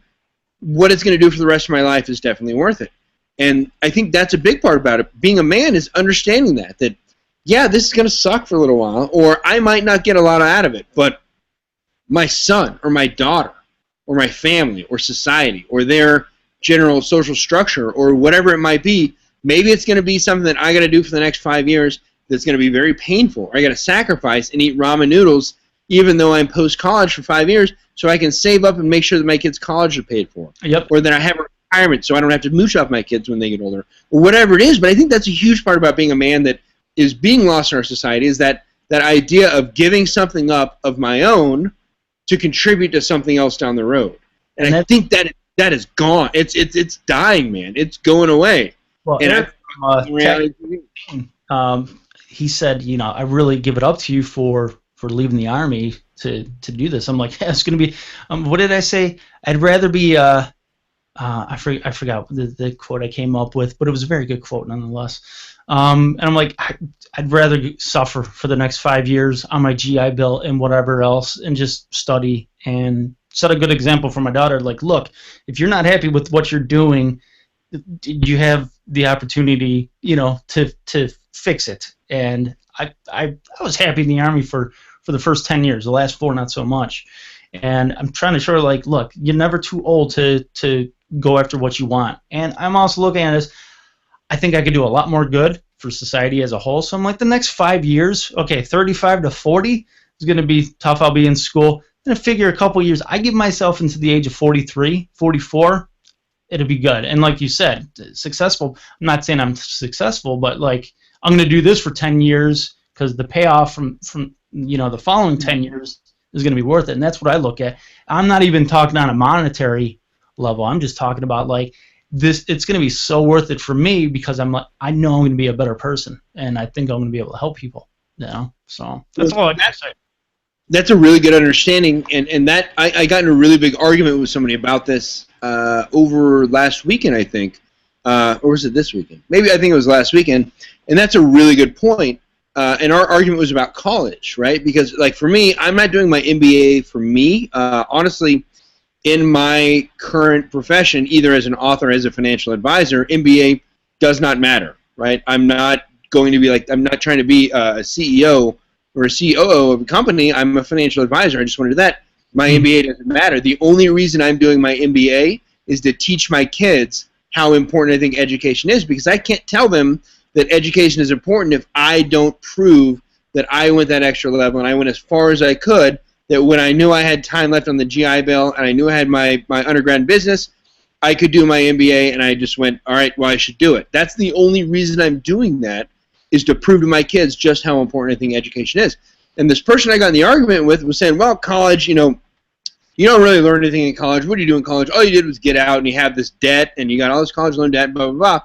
What it's gonna do for the rest of my life is definitely worth it. And I think that's a big part about it. Being a man is understanding that yeah, this is going to suck for a little while, or I might not get a lot out of it, but my son or my daughter or my family or society or their general social structure or whatever it might be, maybe it's going to be something that I got to do for the next 5 years that's going to be very painful. I got to sacrifice and eat ramen noodles even though I'm post-college for 5 years so I can save up and make sure that my kids' college are paid for. Yep. Or that I have a retirement so I don't have to mooch off my kids when they get older or whatever it is. But I think that's a huge part about being a man that is being lost in our society is that idea of giving something up of my own to contribute to something else down the road. And I think that is gone. It's dying, man. It's going away. Well, and he said, I really give it up to you for leaving the Army to do this. I'm like, yeah, it's going to be, what did I say? I'd rather be, I forgot the quote I came up with, but it was a very good quote nonetheless. And I'm like, I'd rather suffer for the next 5 years on my GI Bill and whatever else and just study and set a good example for my daughter. Like, look, if you're not happy with what you're doing, you have the opportunity, to fix it. And I was happy in the Army for the first 10 years, the last 4 not so much. And I'm trying to show her, like, look, you're never too old to go after what you want. And I'm also looking at it as, I think I could do a lot more good for society as a whole. So I'm like, the next 5 years, okay, 35 to 40 is going to be tough. I'll be in school. Then I figure a couple years, I give myself into the age of 43, 44, it'll be good. And like you said, successful. I'm not saying I'm successful, but like I'm going to do this for 10 years because the payoff from the following 10 years is going to be worth it. And that's what I look at. I'm not even talking on a monetary level. I'm just talking about like this. It's going to be so worth it for me because I know I'm going to be a better person, and I think I'm going to be able to help people. So that's all I got to say. That's a really good understanding, and that I got in a really big argument with somebody about this over last weekend, I think, or was it this weekend? Maybe I think it was last weekend, and that's a really good point. And our argument was about college, right? Because, like, for me, I'm not doing my MBA for me. Honestly, in my current profession, either as an author or as a financial advisor, MBA does not matter, right? I'm not going to be like, I'm not trying to be a CEO or a COO of a company. I'm a financial advisor. I just want to do that. My MBA doesn't matter. The only reason I'm doing my MBA is to teach my kids how important I think education is, because I can't tell them that education is important if I don't prove that I went that extra level and I went as far as I could, that when I knew I had time left on the GI Bill and I knew I had my undergrad in business, I could do my MBA, and I just went, all right, well, I should do it. That's the only reason I'm doing that, is to prove to my kids just how important I think education is. And this person I got in the argument with was saying, well, college, you don't really learn anything in college. What do you do in college? All you did was get out and you have this debt and you got all this college loan debt, blah, blah, blah.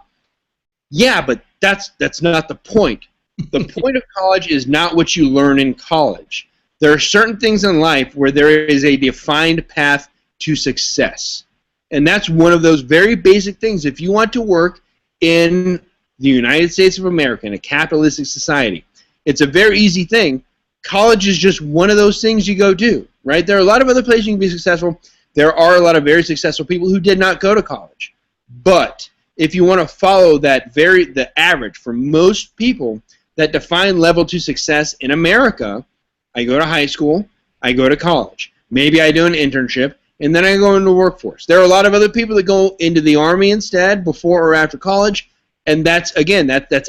Yeah, but that's not the point. The point of college is not what you learn in college. There are certain things in life where there is a defined path to success. And that's one of those very basic things. If you want to work in the United States of America, in a capitalistic society, it's a very easy thing. College is just one of those things you go do, right? There are a lot of other places you can be successful. There are a lot of very successful people who did not go to college. But if you want to follow the average for most people, that defined level to success in America, I go to high school, I go to college. Maybe I do an internship, and then I go into the workforce. There are a lot of other people that go into the Army instead, before or after college, and that's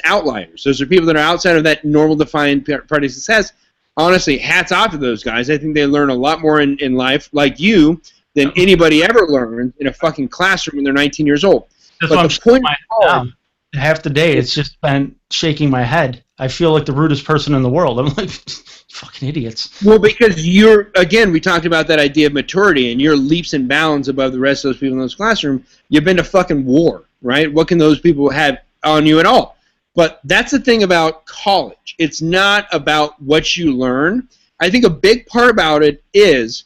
outliers. Those are people that are outside of that normal defined part of success. Honestly, hats off to those guys. I think they learn a lot more in life, like you, than anybody ever learned in a fucking classroom when they're 19 years old. That's but the point of college, half the day, it's just been shaking my head. I feel like the rudest person in the world. I'm like, fucking idiots. Well, because we talked about that idea of maturity, and you're leaps and bounds above the rest of those people in those classroom. You've been to fucking war, right? What can those people have on you at all? But that's the thing about college. It's not about what you learn. I think a big part about it is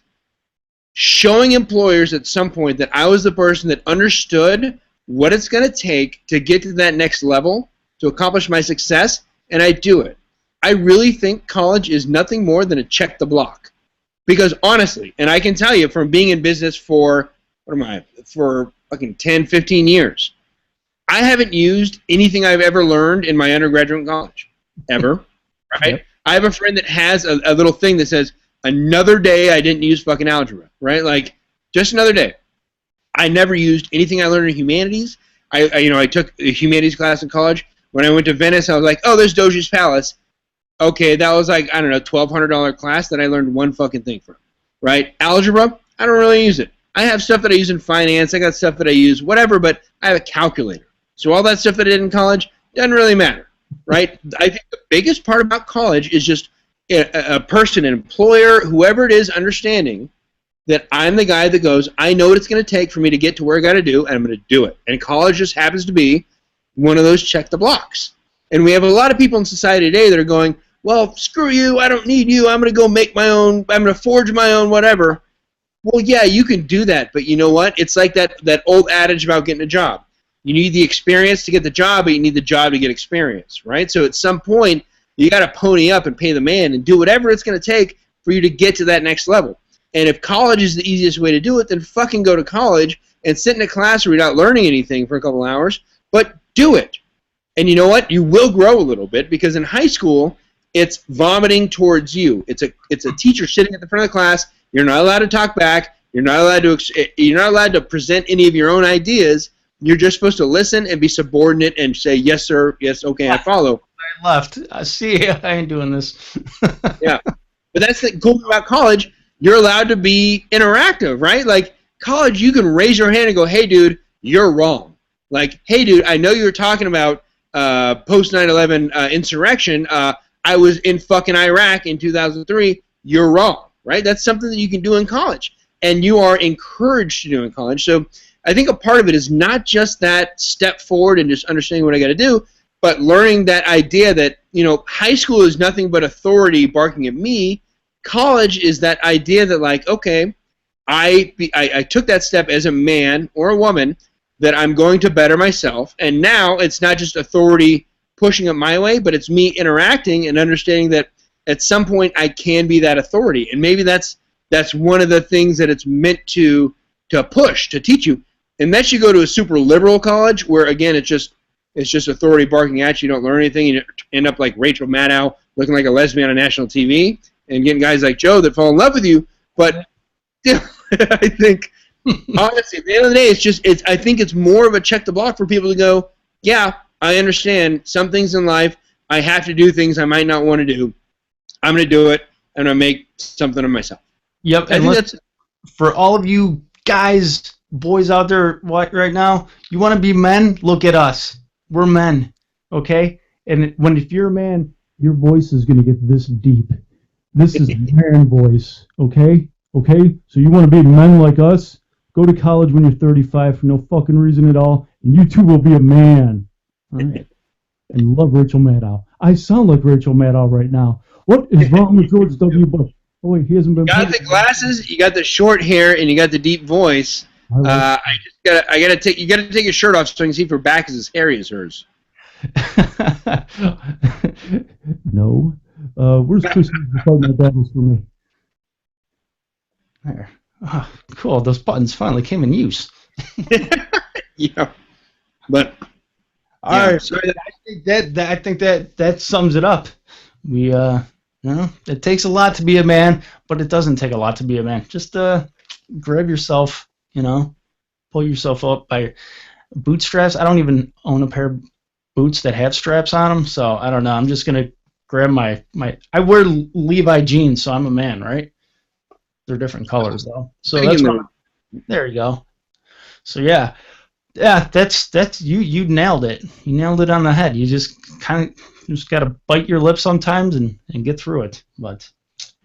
showing employers at some point that I was the person that understood what it's going to take to get to that next level, to accomplish my success, and I do it. I really think college is nothing more than a check the block. Because honestly, and I can tell you from being in business for fucking 10, 15 years, I haven't used anything I've ever learned in my undergraduate college. Ever. Right? Yep. I have a friend that has a little thing that says, another day I didn't use fucking algebra. Right? Like, just another day. I never used anything I learned in humanities. I took a humanities class in college. When I went to Venice, I was like, oh, there's Doge's Palace. Okay, that was like, I don't know, $1,200 class that I learned one fucking thing from. Right? Algebra, I don't really use it. I have stuff that I use in finance. I got stuff that I use, whatever, but I have a calculator. So all that stuff that I did in college doesn't really matter. Right? I think the biggest part about college is just a person, an employer, whoever it is, understanding that I'm the guy that goes, I know what it's going to take for me to get to where I got to do, and I'm going to do it. And college just happens to be one of those check the blocks. And we have a lot of people in society today that are going, well, screw you, I don't need you, I'm going to go make my own, I'm going to forge my own whatever. Well, yeah, you can do that, but you know what? It's like that old adage about getting a job. You need the experience to get the job, but you need the job to get experience, right? So at some point, you got to pony up and pay the man and do whatever it's going to take for you to get to that next level. And if college is the easiest way to do it, then fucking go to college and sit in a class where you're not learning anything for a couple hours, but do it. And you know what? You will grow a little bit, because in high school, it's vomiting towards you. It's a teacher sitting at the front of the class. You're not allowed to talk back. You're not allowed to present any of your own ideas. You're just supposed to listen and be subordinate and say, yes, sir, yes, okay, I follow. I left. I see. I ain't doing this. Yeah. But that's the cool thing about college. You're allowed to be interactive, right? Like, college, you can raise your hand and go, hey, dude, you're wrong. Like, hey, dude, I know you were talking about post 9/11 insurrection. I was in fucking Iraq in 2003. You're wrong. right? That's something that you can do in college, and you are encouraged to do in college. So I think a part of it is not just that step forward and just understanding what I got to do, but learning that idea that, high school is nothing but authority barking at me. College is that idea that, like, okay, I took that step as a man or a woman that I'm going to better myself, and now it's not just authority pushing it my way, but it's me interacting and understanding that at some point I can be that authority, and maybe that's one of the things that it's meant to push, to teach you. Unless you go to a super liberal college where, again, it's just authority barking at you, you don't learn anything, you end up like Rachel Maddow looking like a lesbian on national TV and getting guys like Joe that fall in love with you. But I think, honestly, at the end of the day, I think it's more of a check the block for people to go, yeah, I understand some things in life, I have to do things I might not want to do. I'm going to do it, and I'm going to make something of myself. Yep, and that's for all of you guys, boys out there right now, you want to be men, look at us. We're men, okay? And if you're a man, your voice is going to get this deep. This is man voice, okay? Okay? So you want to be men like us? Go to college when you're 35 for no fucking reason at all, and you too will be a man. All right? And love Rachel Maddow. I sound like Rachel Maddow right now. What is wrong with George W. Bush? Oh, wait, he hasn't been... You got the glasses, you got the short hair, and you got the deep voice. You gotta take your shirt off so I can see if her back is as hairy as hers. No. Where's Christmas talking about battles for me? There. Oh, cool. Those buttons finally came in use. Yeah. But all right. So I think that sums it up. We it takes a lot to be a man, but it doesn't take a lot to be a man. Just grab yourself, pull yourself up by bootstraps. I don't even own a pair of boots that have straps on them, so I don't know. I'm just gonna grab my. I wear Levi jeans, so I'm a man, right? They're different colors though. So that's there you go. So yeah, that's you nailed it. You nailed it on the head. You just gotta bite your lip sometimes and get through it. But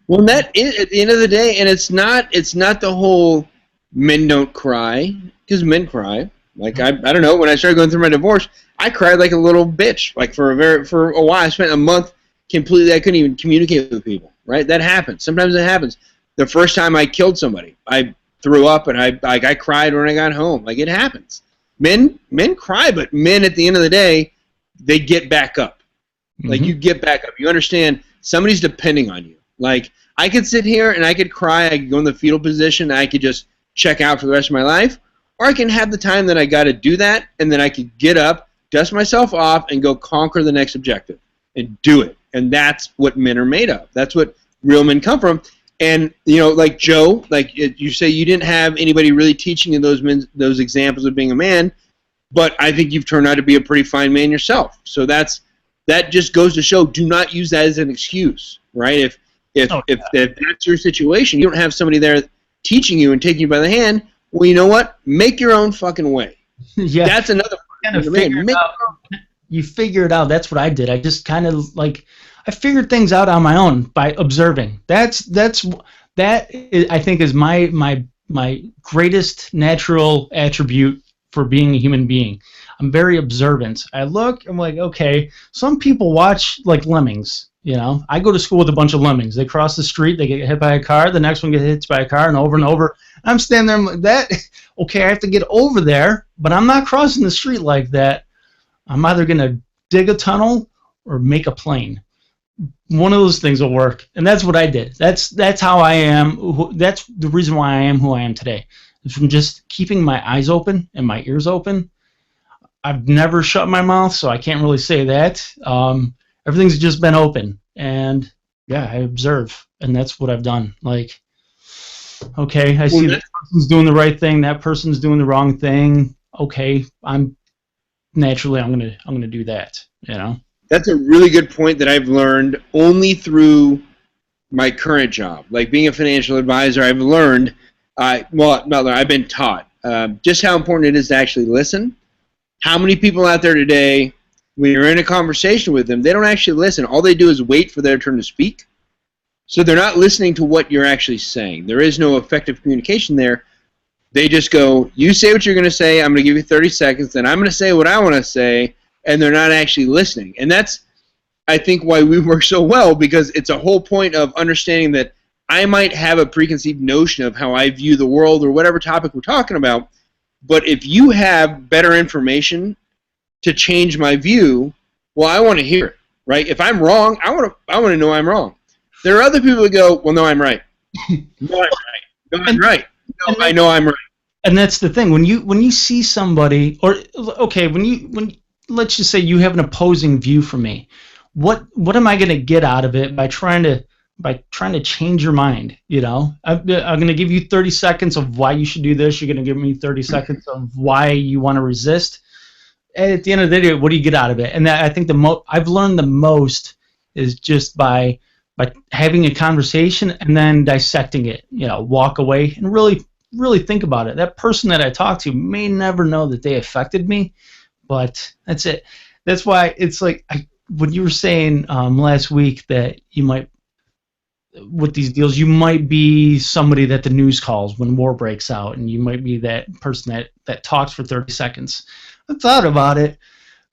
well, that is at the end of the day, and it's not the whole men don't cry, because men cry. Like I don't know, when I started going through my divorce, I cried like a little bitch. Like for a while, I spent a month completely. I couldn't even communicate with people. Right? That happens. Sometimes it happens. The first time I killed somebody, I threw up and I cried when I got home. Like it happens. Men cry, but men at the end of the day, they get back up. Mm-hmm. Like you get back up. You understand somebody's depending on you. Like I could sit here and I could cry. I could go in the fetal position. I could just check out for the rest of my life. Or I can have the time that I got to do that, and then I could get up, dust myself off, and go conquer the next objective and do it. And that's what men are made of. That's what real men come from. And, like Joe, like you say you didn't have anybody really teaching you those examples of being a man, but I think you've turned out to be a pretty fine man yourself. So that just goes to show, do not use that as an excuse, right? If that's your situation, you don't have somebody there teaching you and taking you by the hand, well, you know what? Make your own fucking way. Yeah. That's another kind of you figure it out. That's what I did. I just kind of I figured things out on my own by observing. That I think is my greatest natural attribute for being a human being. I'm very observant. I'm like, okay, some people watch like lemmings. I go to school with a bunch of lemmings. They cross the street, they get hit by a car, the next one gets hit by a car, and over. I'm standing there like that. Okay, I have to get over there, but I'm not crossing the street like that. I'm either going to dig a tunnel or make a plane. One of those things will work, and that's what I did. That's how I am. That's the reason why I am who I am today. It's from just keeping my eyes open and my ears open. I've never shut my mouth, so I can't really say that. Everything's just been open, and yeah, I observe, and that's what I've done. Like, okay, I see that person's doing the right thing, that person's doing the wrong thing. Okay, I'm gonna do that. That's a really good point that I've learned only through my current job. Like being a financial advisor, I've learned. I've been taught just how important it is to actually listen. How many people out there today, when you're in a conversation with them, they don't actually listen. All they do is wait for their turn to speak. So they're not listening to what you're actually saying. There is no effective communication there. They just go, you say what you're going to say, I'm going to give you 30 seconds, then I'm going to say what I want to say, and they're not actually listening. And that's, I think, why we work so well, because it's a whole point of understanding that I might have a preconceived notion of how I view the world or whatever topic we're talking about, but if you have better information to change my view, well, I want to hear it, right? If I'm wrong, I want to know I'm wrong. There are other people that go, well, no, I'm right. No, I'm right. No, I'm right. No, I know I'm right. And that's the thing. When you see somebody, or okay, when let's just say you have an opposing view from me, what am I going to get out of it by trying to change your mind? You know, I'm going to give you 30 seconds of why you should do this. You're going to give me 30 seconds of why you want to resist. And at the end of the day, what do you get out of it? And I think I've learned the most is just by having a conversation and then dissecting it. You know, walk away and really think about it. That person that I talked to may never know that they affected me, but that's it. That's why it's like when you were saying last week that you might, with these deals, you might be somebody that the news calls when war breaks out, and you might be that person that talks for 30 seconds. I thought about it.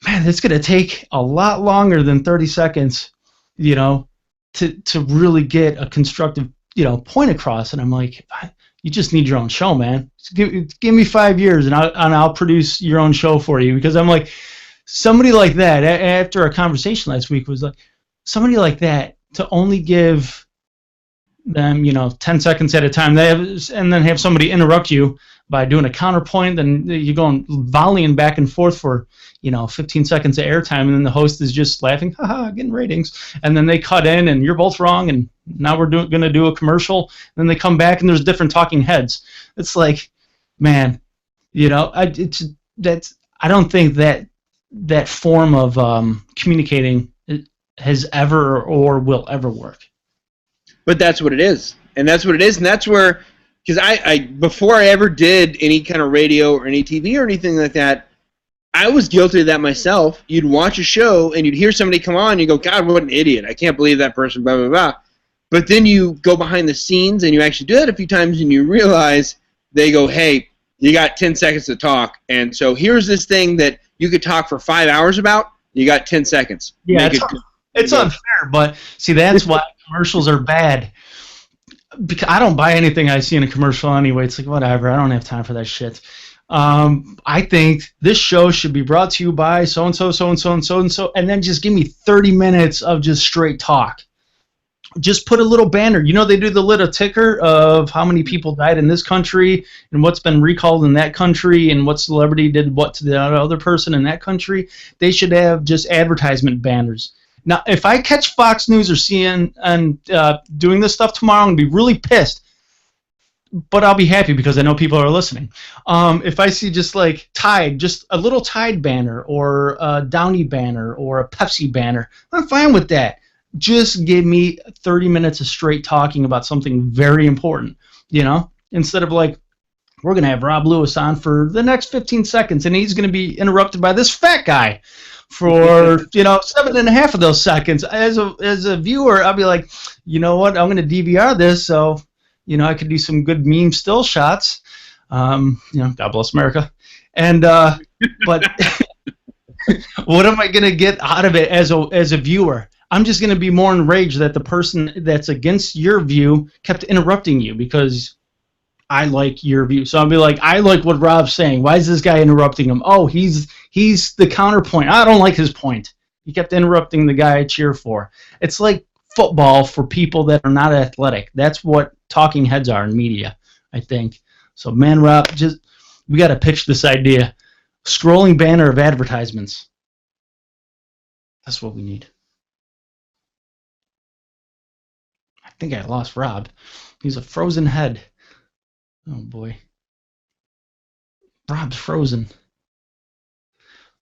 Man, it's going to take a lot longer than 30 seconds, you know, to really get a constructive, you know, point across. And I'm like, you just need your own show, man. Give me 5 years, and I'll produce your own show for you. Because I'm like, somebody like that, after a conversation last week, was like, somebody like that, to only give them, you know, 10 seconds at a time, and then have somebody interrupt you by doing a counterpoint, then you're going volleying back and forth for, you know, 15 seconds of airtime, and then the host is just laughing, haha, getting ratings, and then they cut in, and you're both wrong, and now we're going to do a commercial, and then they come back, and there's different talking heads. It's like, man, you know, I don't think that form of communicating has ever or will ever work. But that's what it is, and that's what it is, and that's where, because I before I ever did any kind of radio or any TV or anything like that, I was guilty of that myself. You'd watch a show and you'd hear somebody come on, and you go, God, what an idiot! I can't believe that person, blah blah blah. But then you go behind the scenes and you actually do it a few times, and you realize they go, hey, you got 10 seconds to talk, and so here's this thing that you could talk for 5 hours about. You got 10 seconds. Yeah, it's unfair, but see, that's why commercials are bad. Because I don't buy anything I see in a commercial anyway. It's like, whatever, I don't have time for that shit. I think this show should be brought to you by so-and-so, so-and-so, and so-and-so, and then just give me 30 minutes of just straight talk. Just put a little banner. You know, they do the little ticker of how many people died in this country and what's been recalled in that country and what celebrity did what to the other person in that country. They should have just advertisement banners. Now, if I catch Fox News or CNN doing this stuff tomorrow, I'm going to be really pissed. But I'll be happy because I know people are listening. If I see just like Tide, just a little Tide banner or a Downy banner or a Pepsi banner, I'm fine with that. Just give me 30 minutes of straight talking about something very important, you know? Instead of like, we're going to have Rob Lewis on for the next 15 seconds, and he's going to be interrupted by this fat guy for, you know, 7.5 of those seconds. As a viewer, I'll be like, you know what, I'm going to DVR this, so, you know, I could do some good meme still shots. You know, God bless America. And, but what am I going to get out of it as a viewer? I'm just going to be more enraged that the person that's against your view kept interrupting you because I like your view. So I'll be like, I like what Rob's saying. Why is this guy interrupting him? Oh, he's the counterpoint. I don't like his point. He kept interrupting the guy I cheer for. It's like football for people that are not athletic. That's what talking heads are in media, I think. So, man, Rob, we got to pitch this idea. Scrolling banner of advertisements. That's what we need. I think I lost Rob. He's a frozen head. Oh, boy. Rob's frozen.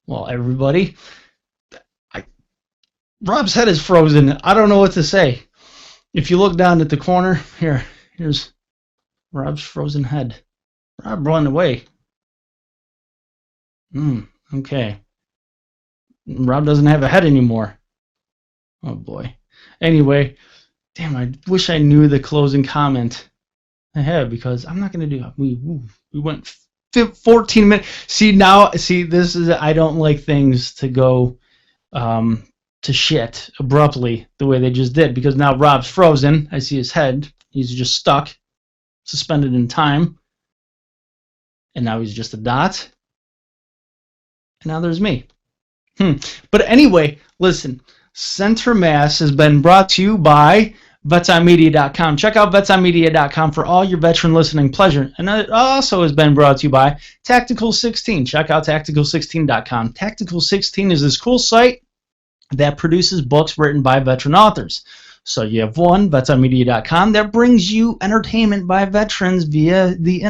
Well, everybody, Rob's head is frozen. I don't know what to say. If you look down at the corner, here's Rob's frozen head. Rob run away. Okay. Rob doesn't have a head anymore. Oh, boy. Anyway, damn, I wish I knew the closing comment I have, because I'm not going to do it. We went 14 minutes. See, this is, I don't like things to go to shit abruptly the way they just did, because now Rob's frozen. I see his head. He's just stuck, suspended in time. And now he's just a dot. And now there's me. But anyway, listen, Center Mass has been brought to you by VetsOnMedia.com. Check out VetsOnMedia.com for all your veteran listening pleasure. And it also has been brought to you by Tactical 16. Check out Tactical16.com. Tactical 16 is this cool site that produces books written by veteran authors. So you have one, VetsOnMedia.com, that brings you entertainment by veterans via the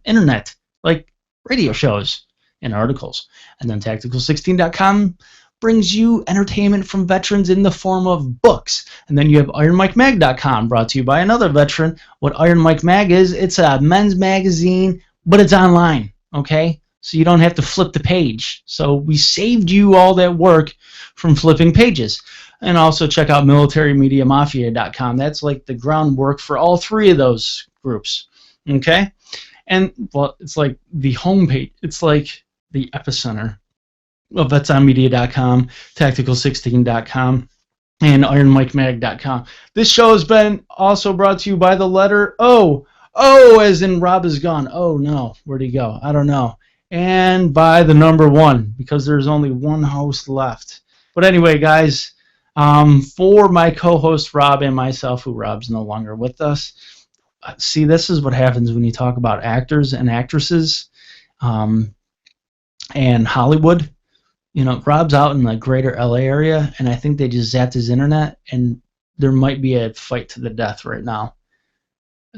internet, like radio shows and articles. And then Tactical16.com brings you entertainment from veterans in the form of books. And then you have IronMikeMag.com, brought to you by another veteran. What Iron Mike Mag is, it's a men's magazine, but it's online, okay? So you don't have to flip the page. So we saved you all that work from flipping pages. And also check out MilitaryMediaMafia.com. That's like the groundwork for all three of those groups, okay? And, well, it's like the homepage. It's like the epicenter of VetsOnMedia.com, Tactical16.com, and IronMikeMag.com. This show has been also brought to you by the letter O. O as in Rob is gone. Oh, no. Where'd he go? I don't know. And by the number 1, because there's only one host left. But anyway, guys, for my co-host Rob and myself, who Rob's no longer with us, see, this is what happens when you talk about actors and actresses and Hollywood. You know, Rob's out in the greater LA area, and I think they just zapped his internet, and there might be a fight to the death right now.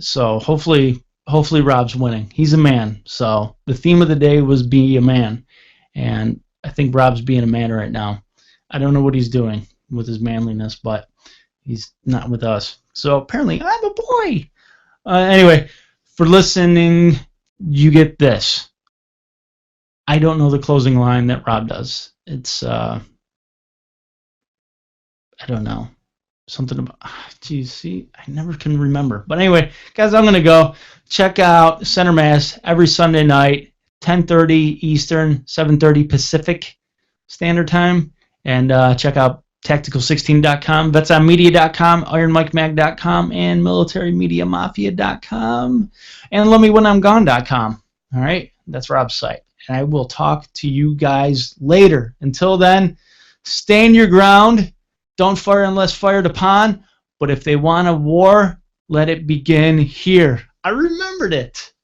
So hopefully Rob's winning. He's a man. So the theme of the day was be a man, and I think Rob's being a man right now. I don't know what he's doing with his manliness, but he's not with us. So apparently I'm a boy. Anyway, for listening, you get this. I don't know the closing line that Rob does. It's, I don't know. Something about, geez, see, I never can remember. But anyway, guys, I'm going to go. Check out Center Mass every Sunday night, 10:30 Eastern, 7:30 Pacific Standard Time. And check out Tactical16.com, VetsOnMedia.com, IronMikeMag.com, and MilitaryMediaMafia.com, and LetMeWhenI'mGone.com. All right, that's Rob's site. And I will talk to you guys later. Until then, stand your ground. Don't fire unless fired upon. But if they want a war, let it begin here. I remembered it.